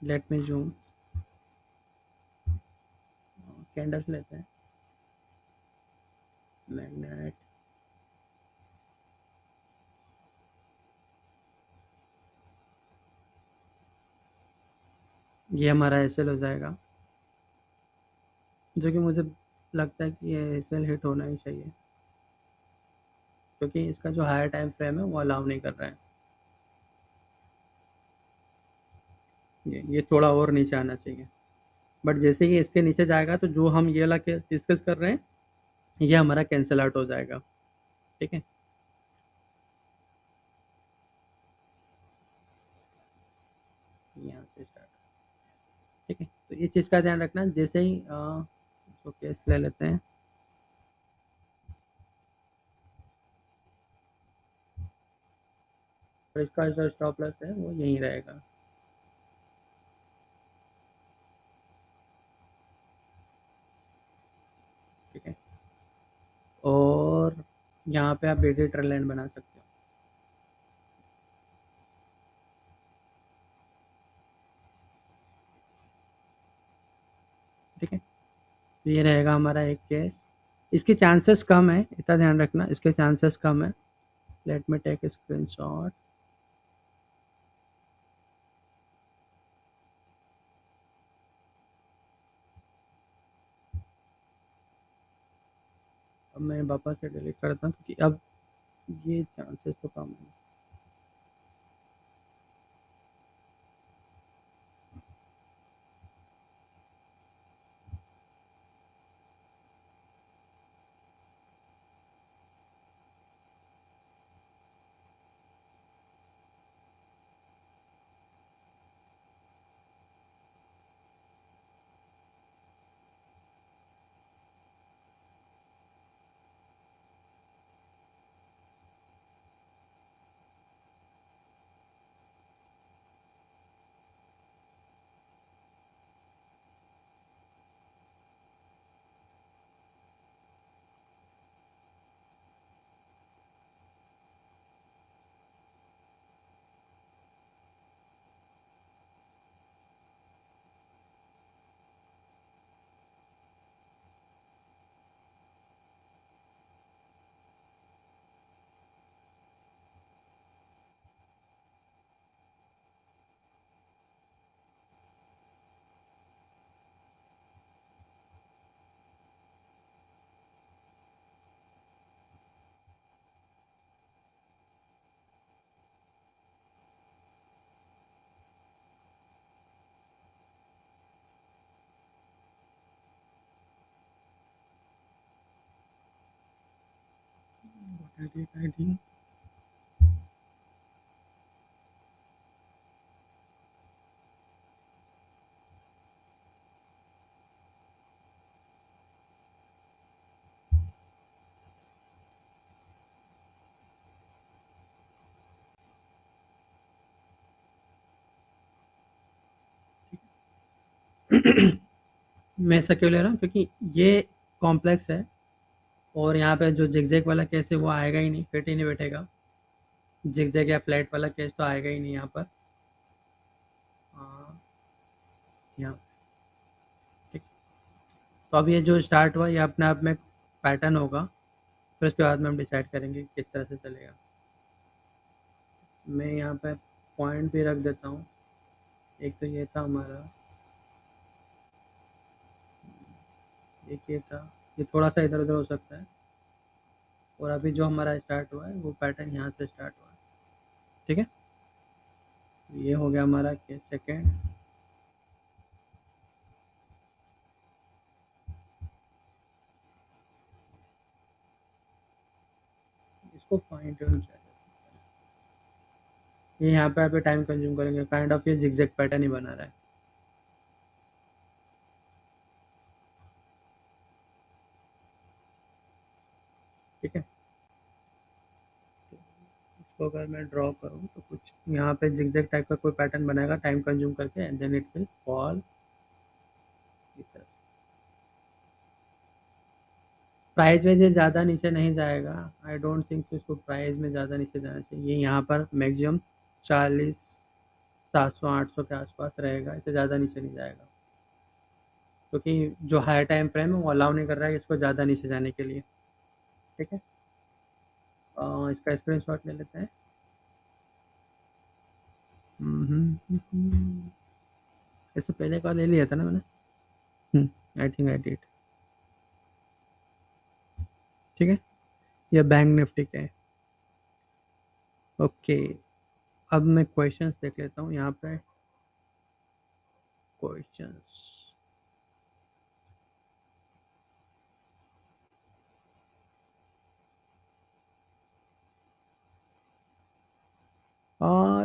लेट मी जूम, कैंडल्स लेते हैं, मैग्नेट, ये हमारा एसएल हो जाएगा, जो कि मुझे लगता है कि ये एसएल हिट होना ही चाहिए, क्योंकि इसका जो हायर टाइम फ्रेम है वो अलाउ नहीं कर रहा है। ये थोड़ा और नीचे आना चाहिए, बट जैसे ही इसके नीचे जाएगा तो जो हम ये वाला केस डिस्कस कर रहे हैं ये हमारा कैंसिल आउट हो जाएगा। ठीक है, यहाँ से स्टार्ट। ठीक है, तो इस चीज़ का ध्यान रखना, जैसे ही तो केस ले लेते हैं, और इसका जो स्टॉप लॉस है वो यहीं रहेगा। ठीक है, और यहाँ पे आप बेटे ट्रेल लाइन बना सकते हो। ठीक है, तो ये रहेगा हमारा एक केस। इसके चांसेस कम है, इतना ध्यान रखना, इसके चांसेस कम है। Let me take screenshot. अब मैं वापस से डिलीट करता हूँ, क्योंकि अब ये चांसेस तो कम है। ID। मैं ऐसा क्यों ले रहा हूँ क्योंकि ये कॉम्प्लेक्स है और यहाँ पे जो जिगजैग वाला केस है वो आएगा ही नहीं, फिट ही नहीं बैठेगा। जिगजैग या फ्लैट वाला केस तो आएगा ही नहीं यहाँ पर। हाँ, यहाँ ठीक। तो अब ये जो स्टार्ट हुआ ये अपने आप में पैटर्न होगा, फिर उसके बाद में हम डिसाइड करेंगे कि किस तरह से चलेगा। मैं यहाँ पे पॉइंट भी रख देता हूँ। एक तो ये था हमारा, एक ये था, ये थोड़ा सा इधर उधर हो सकता है। और अभी जो हमारा स्टार्ट हुआ है वो पैटर्न यहाँ से स्टार्ट हुआ है। ठीक है, ये हो गया हमारा केस सेकेंड। इसको फाइन ट्यून किया जाए, ये यहाँ पे आप टाइम कंज्यूम करेंगे, काइंड ऑफ ये जिगजैग पैटर्न ही बना रहा है। ठीक है, इसको अगर मैं ड्रॉ करूँ तो कुछ यहाँ पे जिगजैग टाइप का कोई पैटर्न बनाएगा टाइम कंज्यूम करके, and then it will fall इस तरह। प्राइस में ये ज़्यादा नीचे नहीं जाएगा, आई डोंट थिंक इसको प्राइस में ज़्यादा नीचे जाना चाहिए। ये यहाँ पर मैक्सिमम 40, 700, 800 के आसपास रहेगा, इससे ज़्यादा नीचे नहीं जाएगा क्योंकि जो हायर टाइम फ्रेम है वो अलाउ नहीं कर रहा है इसको ज़्यादा नीचे जाने के लिए। ठीक है, इसका स्क्रीनशॉट ले लेते हैं। इससे पहले का ले लिया था ना मैंने। I think I did. ठीक है, ये बैंक निफ्टी के है। ओके, अब मैं क्वेश्चंस देख लेता हूँ यहाँ पे। क्वेश्चंस,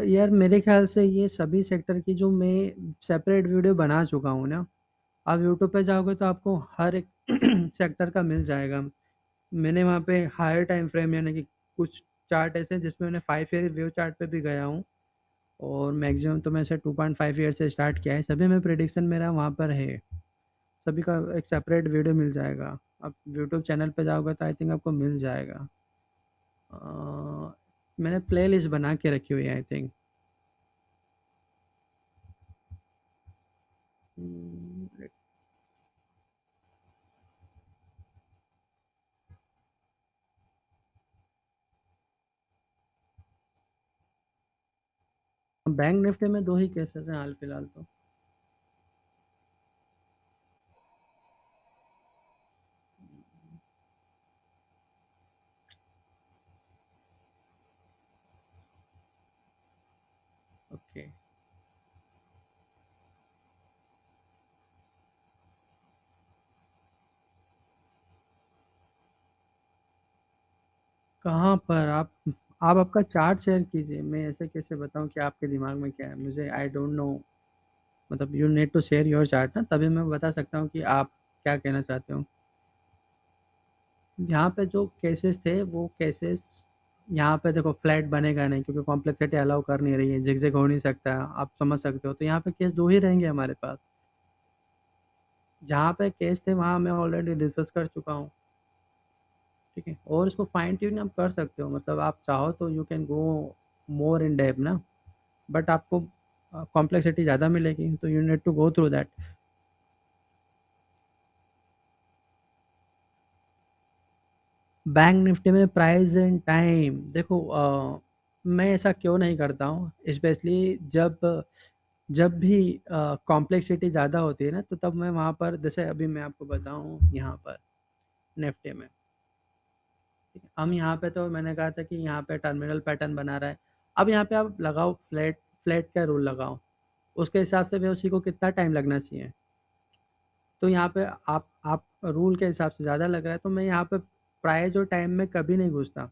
यार मेरे ख्याल से ये सभी सेक्टर की जो मैं सेपरेट वीडियो बना चुका हूँ ना, आप यूट्यूब पे जाओगे तो आपको हर एक सेक्टर का मिल जाएगा। मैंने वहाँ पे हायर टाइम फ्रेम यानी कि कुछ चार्ट ऐसे हैं जिसमें मैंने 5 ईयर व्यू चार्ट पे भी गया हूँ, और मैक्सिमम तो मैंने 2.5 ईयर से स्टार्ट किया है। सभी में प्रिडिक्शन मेरा वहाँ पर है, सभी का एक सेपरेट वीडियो मिल जाएगा। आप यूट्यूब चैनल पे जाओगे तो आई थिंक आपको मिल जाएगा। मैंने प्ले लिस्ट बना के रखी हुई है आई थिंक। बैंक निफ्टी में दो ही केसेस हैं हाल फिलहाल तो। ओके, कहाँ पर आप आपका चार्ट शेयर कीजिए, मैं ऐसे कैसे बताऊं कि आपके दिमाग में क्या है, मुझे आई डोंट नो। मतलब you need to share your chart ना, तभी मैं बता सकता हूँ कि आप क्या कहना चाहते हो। यहाँ पे जो केसेस थे वो केसेस, यहाँ पे देखो फ्लैट बनेगा नहीं क्योंकि कॉम्प्लेक्सिटी अलाउ कर नहीं रही है, जिगजैग हो नहीं सकता, आप समझ सकते हो। तो यहाँ पे केस दो ही रहेंगे हमारे पास। जहाँ पे केस थे वहाँ मैं ऑलरेडी डिस्कस कर चुका हूँ। ठीक है, और इसको फाइन ट्यून आप कर सकते हो, मतलब आप चाहो तो you can go more in depth ना, बट आपको कॉम्प्लेक्सिटी ज़्यादा मिलेगी, तो you need to go through that. Bank Nifty में प्राइस एंड टाइम देखो, मैं ऐसा क्यों नहीं करता हूँ, स्पेशली जब जब भी कॉम्प्लेक्सिटी ज़्यादा होती है ना, तो तब मैं वहाँ पर, जैसे अभी मैं आपको बताऊँ यहाँ पर निफ्टी में, ठीक है, हम यहाँ पे तो मैंने कहा था कि यहाँ पे टर्मिनल पैटर्न बना रहा है। अब यहाँ पे आप लगाओ फ्लैट, फ्लैट का रूल लगाओ, उसके हिसाब से भी उसी को कितना टाइम लगना चाहिए। तो यहाँ पे आप रूल के हिसाब से ज़्यादा लग रहा है, तो मैं यहाँ पे प्राइस और टाइम में कभी नहीं घुसता।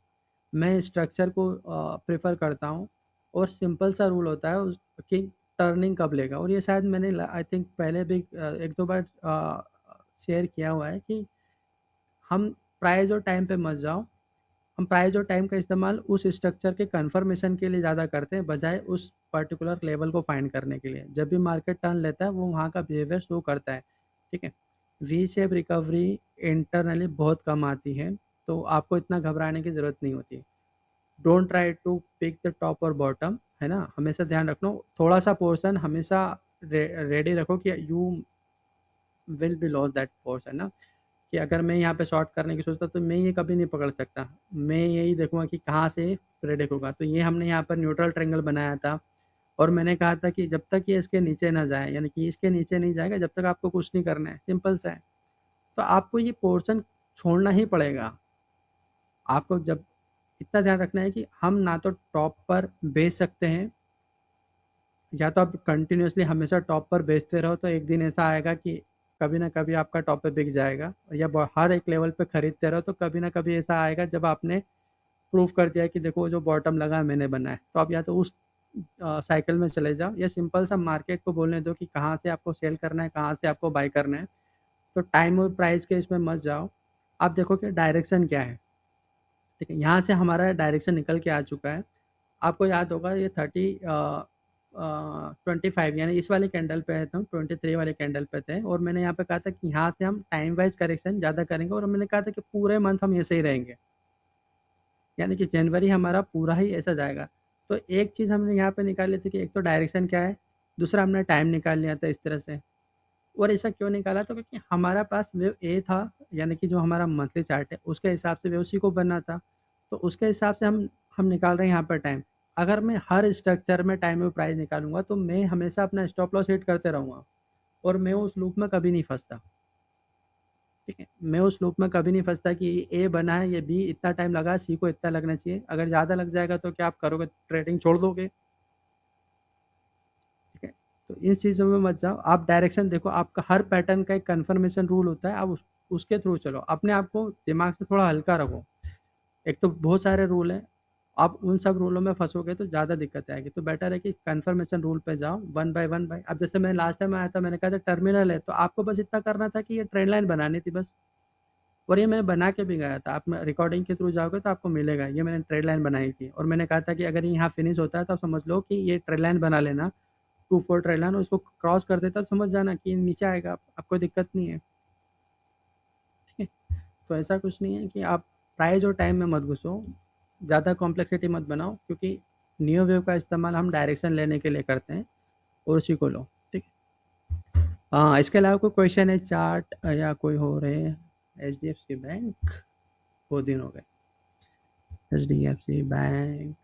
मैं स्ट्रक्चर को प्रेफर करता हूँ और सिंपल सा रूल होता है कि टर्निंग कब लेगा। और ये शायद मैंने आई थिंक पहले भी एक दो बार शेयर किया हुआ है कि हम प्राइस और टाइम पे मत जाओ। हम प्राइस और टाइम का इस्तेमाल उस स्ट्रक्चर के कंफर्मेशन के लिए ज़्यादा करते हैं बजाय उस पर्टिकुलर लेवल को फाइंड करने के लिए। जब भी मार्केट टर्न लेता है वो वहाँ का बिहेवियर शो करता है। ठीक है, वी शेप रिकवरी इंटरनली बहुत कम आती है, तो आपको इतना घबराने की ज़रूरत नहीं होती। Don't try to pick the top और बॉटम, है ना। हमेशा ध्यान रखना, थोड़ा सा पोर्शन हमेशा रेडी रखो कि you will be loss that portion ना। कि अगर मैं यहाँ पे शॉर्ट करने की सोचता तो मैं ये कभी नहीं पकड़ सकता। मैं यही देखूंगा कि कहाँ से प्रेडिक्ट होगा। तो ये हमने यहाँ पर न्यूट्रल ट्रायंगल बनाया था और मैंने कहा था कि जब तक ये इसके नीचे ना जाए, यानी कि इसके नीचे नहीं जाएगा, जब तक आपको कुछ नहीं करना है। सिंपल सा है। तो आपको ये पोर्शन छोड़ना ही पड़ेगा। आपको जब इतना ध्यान रखना है कि हम ना तो टॉप पर बेच सकते हैं, या तो आप कंटिन्यूअसली हमेशा टॉप पर बेचते रहो तो एक दिन ऐसा आएगा कि कभी ना कभी आपका टॉप पे बिक जाएगा, या हर एक लेवल पे खरीदते रहो तो कभी ना कभी ऐसा आएगा जब आपने प्रूफ कर दिया कि देखो जो बॉटम लगा है मैंने बनाया। तो आप या तो उस साइकिल में चले जाओ, या सिंपल सा मार्केट को बोलने दो कि कहाँ से आपको सेल करना है, कहाँ से आपको बाय करना है। तो टाइम और प्राइस के इसमें मत जाओ। आप देखो कि डायरेक्शन क्या है। ठीक है, यहाँ से हमारा डायरेक्शन निकल के आ चुका है। आपको याद होगा ये 25 यानी इस वाले कैंडल पे है, तो हम 23 वाले कैंडल पे थे और मैंने यहाँ पे कहा था कि यहाँ से हम टाइम वाइज करेक्शन ज़्यादा करेंगे और मैंने कहा था कि पूरे मंथ हम ऐसे ही रहेंगे, यानी कि जनवरी हमारा पूरा ही ऐसा जाएगा। तो एक चीज़ हमने यहाँ पे निकाल ली थी कि एक तो डायरेक्शन क्या है, दूसरा हमने टाइम निकाल लिया था इस तरह से। और ऐसा क्यों निकाला? तो क्योंकि हमारा पास वेव ए था, यानी कि जो हमारा मंथली चार्ट है उसके हिसाब से वेव सी को बनना था। तो उसके हिसाब से हम निकाल रहे हैं यहाँ पर टाइम। अगर मैं हर स्ट्रक्चर में टाइम वेव प्राइस निकालूंगा तो मैं हमेशा अपना स्टॉप लॉस हिट करते रहूँगा और मैं उस लूप में कभी नहीं फंसता। ठीक है, मैं उस लूप में कभी नहीं फंसता कि ए बना है, ये बी इतना टाइम लगा, सी को इतना लगना चाहिए। अगर ज़्यादा लग जाएगा तो क्या आप करोगे? ट्रेडिंग छोड़ दोगे। ठीक है, तो इन चीज़ों में मत जाओ। आप डायरेक्शन देखो, आपका हर पैटर्न का एक कन्फर्मेशन रूल होता है, आप उसके थ्रू चलो। अपने आप को दिमाग से थोड़ा हल्का रखो। एक तो बहुत सारे रूल हैं, आप उन सब रूलों में फंसोगे तो ज़्यादा दिक्कत आएगी। तो बेटर है कि कन्फर्मेशन रूल पे जाओ, वन बाय। अब जैसे मैं लास्ट टाइम आया था, मैंने कहा था टर्मिनल है, तो आपको बस इतना करना था कि ये ट्रेंड लाइन बनानी थी बस। और ये मैंने बना के भी गया था। आप रिकॉर्डिंग के थ्रू जाओगे तो आपको मिलेगा, ये मैंने ट्रेड लाइन बनाई थी और मैंने कहा था कि अगर ये यहाँ फिनिश होता है तो आप समझ लो कि ये ट्रेड लाइन बना लेना, 2-4 ट्रेड लाइन। उसको क्रॉस कर देता तो समझ जाना कि नीचे आएगा, आपको दिक्कत नहीं है। ठीक है, तो ऐसा कुछ नहीं है कि आप प्राइस और टाइम में मत घुसो, ज़्यादा कॉम्प्लेक्सिटी मत बनाओ, क्योंकि नियो वेव का इस्तेमाल हम डायरेक्शन लेने के लिए करते हैं और उसी को लो। ठीक है, हाँ, इसके अलावा कोई क्वेश्चन है चार्ट या कोई हो रहे हैं? H D F C bank, बहुत दिन हो गए। H D F C bank,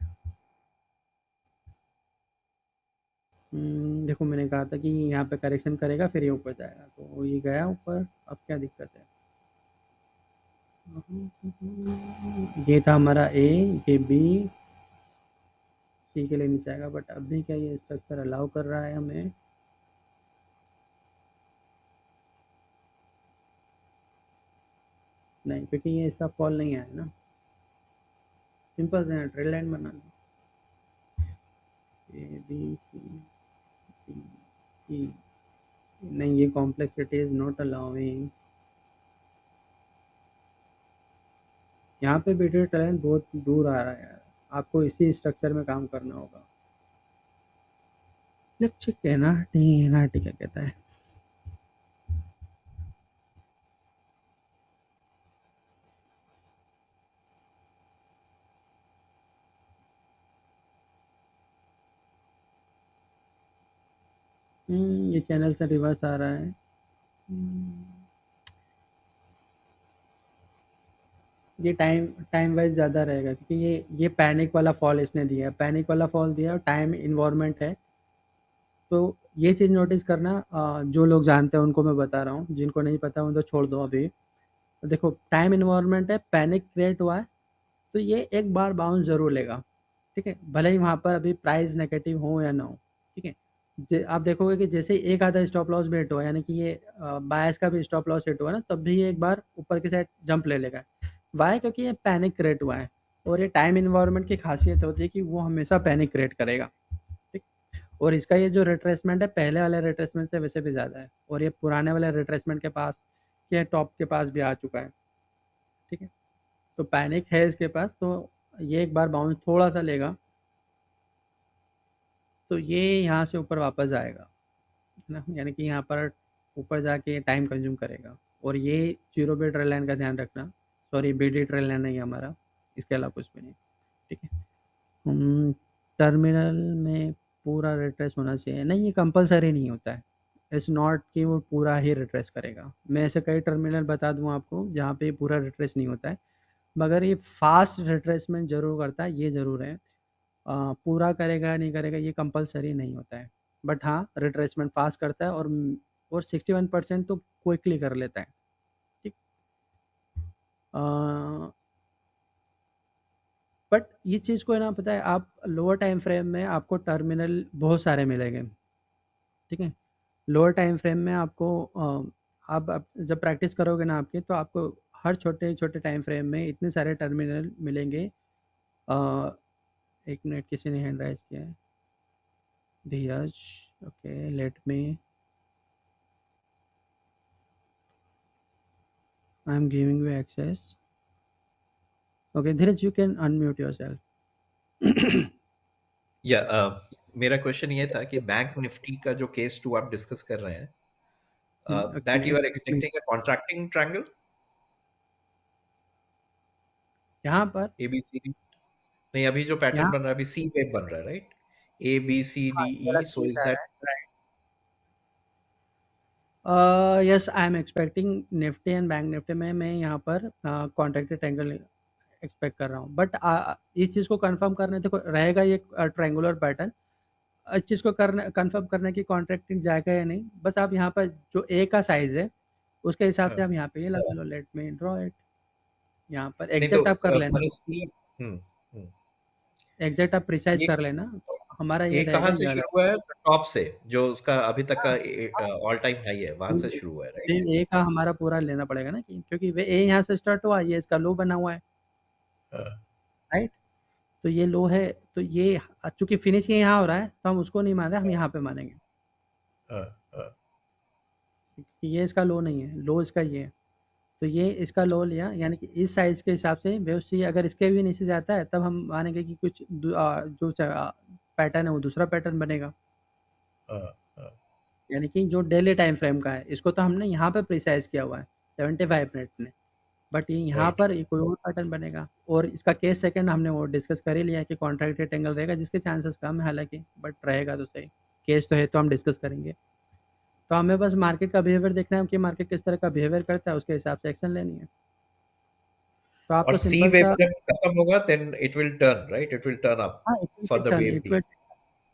देखो मैंने कहा था कि यहाँ पे करेक्शन करेगा फिर ये ऊपर जाएगा, तो ये गया ऊपर। अब क्या दिक्कत है? ये था हमारा ए, ये बी, सी के लिए नीचे आएगा। बट अभी क्या ये स्ट्रक्चर अलाउ कर रहा है हमें? नहीं, क्योंकि ये ऐसा फॉल नहीं आया ना। सिंपल से ट्रेड लाइन बना लो, A B C D E. नहीं, ये कॉम्प्लेक्सिटी इज नॉट अलाउिंग। यहाँ पे भी ट्रेड लाइन बहुत दूर आ रहा है यार। आपको इसी स्ट्रक्चर में काम करना होगा। लक्ष्य कहना नहीं, एनआरटी क्या कहता है? ये चैनल से रिवर्स आ रहा है। ये टाइम टाइम वाइज ज़्यादा रहेगा, क्योंकि ये पैनिक वाला फॉल इसने दिया है, पैनिक वाला फॉल दिया है और टाइम इन्वायरमेंट है। तो ये चीज़ नोटिस करना। जो लोग जानते हैं उनको मैं बता रहा हूँ, जिनको नहीं पता उनको छोड़ दो अभी। तो देखो, टाइम इन्वायरमेंट है, पैनिक क्रिएट हुआ है, तो ये एक बार बाउंस ज़रूर लेगा। ठीक है, भले ही वहाँ पर अभी प्राइस नेगेटिव हो या ना हो। ठीक है, आप देखोगे कि जैसे ही एक आधा स्टॉप लॉस भी हिट हुआ, यानी कि ये बायस का भी स्टॉप लॉस हिट हुआ ना, तब भी ये एक बार ऊपर की साइड जंप ले लेगा। वाई? क्योंकि ये पैनिक क्रिएट हुआ है। और ये टाइम इन्वायरमेंट की खासियत होती है कि वो हमेशा पैनिक क्रिएट करेगा, ठीक। और इसका ये जो रिट्रेसमेंट है पहले वाले रिट्रेसमेंट से वैसे भी ज़्यादा है, और ये पुराने वाले रिट्रेसमेंट के पास के टॉप के पास भी आ चुका है, ठीक है। तो पैनिक है इसके पास, तो ये एक बार बाउंस थोड़ा सा लेगा तो ये यहाँ से ऊपर वापस आएगा, है ना, यानी कि यहाँ पर ऊपर जाके टाइम कंज्यूम करेगा। और ये जीरो बी ट्रेल लाइन का ध्यान रखना, सॉरी बीडी ट्रेल लाइन नहीं है हमारा, इसके अलावा कुछ भी नहीं, ठीक है। टर्मिनल में पूरा रिट्रेस होना चाहिए, नहीं ये कंपलसरी नहीं होता है, इट्स नॉट कि वो पूरा ही रिट्रेस करेगा। मैं ऐसे कई टर्मिनल बता दूँ आपको जहाँ पे पूरा रिट्रेस नहीं होता है, मगर ये फास्ट रिट्रेसमेंट जरूर करता है, ये जरूर है। पूरा करेगा नहीं करेगा ये कंपलसरी नहीं होता है, बट हाँ रिट्रेसमेंट फास्ट करता है, और 61% तो क्विकली कर लेता है, ठीक। बट ये चीज़ को है ना, पता है आप लोअर टाइम फ्रेम में आपको टर्मिनल बहुत सारे मिलेंगे, ठीक है। लोअर टाइम फ्रेम में आपको आप जब प्रैक्टिस करोगे ना आपके, तो आपको हर छोटे छोटे टाइम फ्रेम में इतने सारे टर्मिनल मिलेंगे। एक मिनट, किसी ने हैंड राइज किया है, Dheeraj, okay let me, I am giving you access, okay Dheeraj you can unmute yourself. या मेरा क्वेश्चन ये था कि बैंक निफ्टी का जो केस 2 आप डिस्कस कर रहे हैं, एक that you are minute, expecting a contracting triangle यहाँ पर, एबीसीडी? नहीं, अभी जो पैटर्न यहाँ बन रहा है अभी सी वेव बन रहा है, राइट? ए बी सी हाँ डी ये वाला ई, सो सी इज जा दैट? रहा है, yes I am expecting Nifty and bank Nifty में मैं यहाँ पर कॉन्ट्रैक्टेड ट्रायंगल एक्सपेक्ट कर रहा हूँ, बट इस चीज़ को कंफर्म करने देखो रहेगा ये ट्रायंगुलर पैटर्न, इस चीज़ को करने कंफर्म करने की कॉन्ट्रैक्टिंग जाएगा या नहीं, बस आप यहाँ पर जो ए का साइज है उसके हिसाब से हाँ, आप यहाँ पे ये लगा लो, लेट मी ड्रॉ इट, यहाँ पर नहीं तो एग्जैक्ट आप कर लेना, मैंने सी, हम्म, एग्जैक्ट आप प्रिसाइज ये कर लेना, तो हमारा ये ये रहेगा कहाँ से ज़्यादा। शुरू हुआ है? टॉप से, जो उसका अभी तक का हाँ, ऑल टाइम हाई है, वहां से शुरू हुआ है, राइट? फिर ए का हमारा पूरा लेना पड़ेगा ना, क्योंकि वे ए यहाँ से स्टार्ट हुआ, ये इसका लो बना हुआ है, हाँ, राइट। तो ये लो है, तो ये चूंकि फिनिश ये यहाँ हो रहा है तो हम उसको नहीं मान रहे, हम हाँ, यहाँ पे मानेंगे हाँ, हाँ, कि ये इसका लो नहीं है, लो इसका ये है। तो ये इसका लो लिया, यानी कि इस साइज के हिसाब से वेव सी अगर इसके भी नीचे जाता है तब हम मानेंगे कि कुछ जो पैटर्न है वो दूसरा पैटर्न बनेगा, हाँ, हाँ, यानी कि जो डेली टाइम फ्रेम का है, इसको तो हमने यहाँ पे प्रिसाइज किया हुआ है 75 मिनट में, बट ये यहाँ राइट। पर ये कोई और पैटर्न बनेगा। और इसका केस सेकंड हमने वो डिस्कस कर ही लिया कि कॉन्ट्रैक्टेड एंगल रहेगा, जिसके चांसेस कम है हालांकि, बट रहेगा तो सही, केस तो है तो हम डिस्कस करेंगे। तो हमें बस मार्केट का बिहेवियर देखना है कि मार्केट किस तरह का बिहेवियर करता है, उसके हिसाब से एक्शन लेनी है। तो और आपको सी सिंपल वेव सा, जब खत्म होगा then it will turn, right? It will turn up हाँ it will for take the turn, wave it be. Will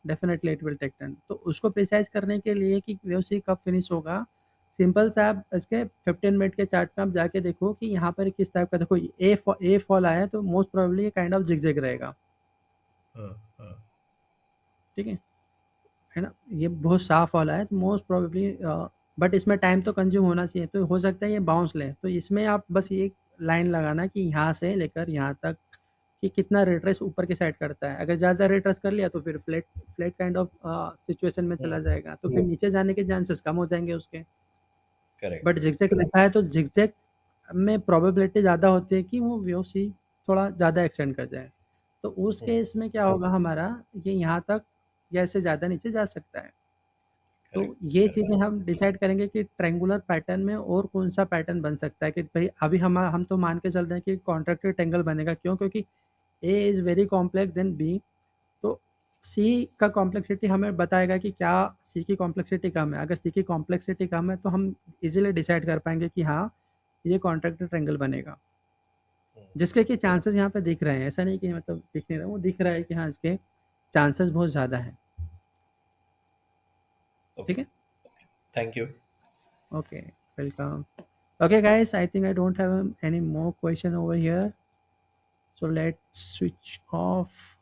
definitely it will take turn. तो उसको प्रिसाइज करने के लिए कि वेव कब फिनिश होगा, सिंपल सा आप इसके 15 मिनट के चार्ट में आप जाके देखो कि यहाँ पर किस टाइप का, देखो ए फॉल आया है तो मोस्ट प्रोबेबली ये काइंड ऑफ जिगजैग रहेगा, हाँ, हाँ, ठीक है ना, ये बहुत साफ वाला है तो मोस्ट प्रोबेबली, बट इसमें टाइम तो कंज्यूम होना चाहिए, तो हो सकता है ये बाउंस ले, तो इसमें आप बस ये लाइन लगाना कि यहाँ से लेकर यहाँ तक कि कितना रिट्रेस ऊपर की साइड करता है। अगर ज़्यादा रिट्रेस कर लिया तो फिर flat flat kind of situation में चला जाएगा, तो फिर नीचे जाने के चांसेस कम हो जाएंगे उसके। करेक्ट। बट जिगजैग रहता है तो जिगजैग में प्रोबेबिलिटी ज़्यादा होती है कि वो वीओसी थोड़ा ज़्यादा एक्सटेंड कर जाए, तो उस केस में क्या होगा हमारा, ये यहाँ तक या इससे ज़्यादा नीचे जा सकता है। तो करेक्ट। ये करेक्ट। चीज़ें हम डिसाइड करेंगे कि ट्रायंगुलर पैटर्न में और कौन सा पैटर्न बन सकता है, कि भाई अभी हम तो मान के चल रहे हैं कि कॉन्ट्रैक्टेड एंगल बनेगा, क्यों, क्योंकि A is very complex than B, तो सी का कॉम्प्लेक्सिटी हमें बताएगा कि क्या सी की कॉम्प्लेक्सिटी कम है, अगर सी की कॉम्प्लेक्सिटी कम है तो हम इजीली डिसाइड कर पाएंगे कि हाँ ये कॉन्ट्रैक्टेड ट्रायंगल बनेगा, जिसके कि चांसेस यहाँ पे दिख रहे हैं, ऐसा नहीं कि मतलब दिख नहीं रहा, वो दिख रहा है कि हाँ इसके चांसेस बहुत ज़्यादा हैं, ठीक ओके, है। Thank you. Okay, welcome. Okay guys, I think I don't have any more question over here, so let's switch off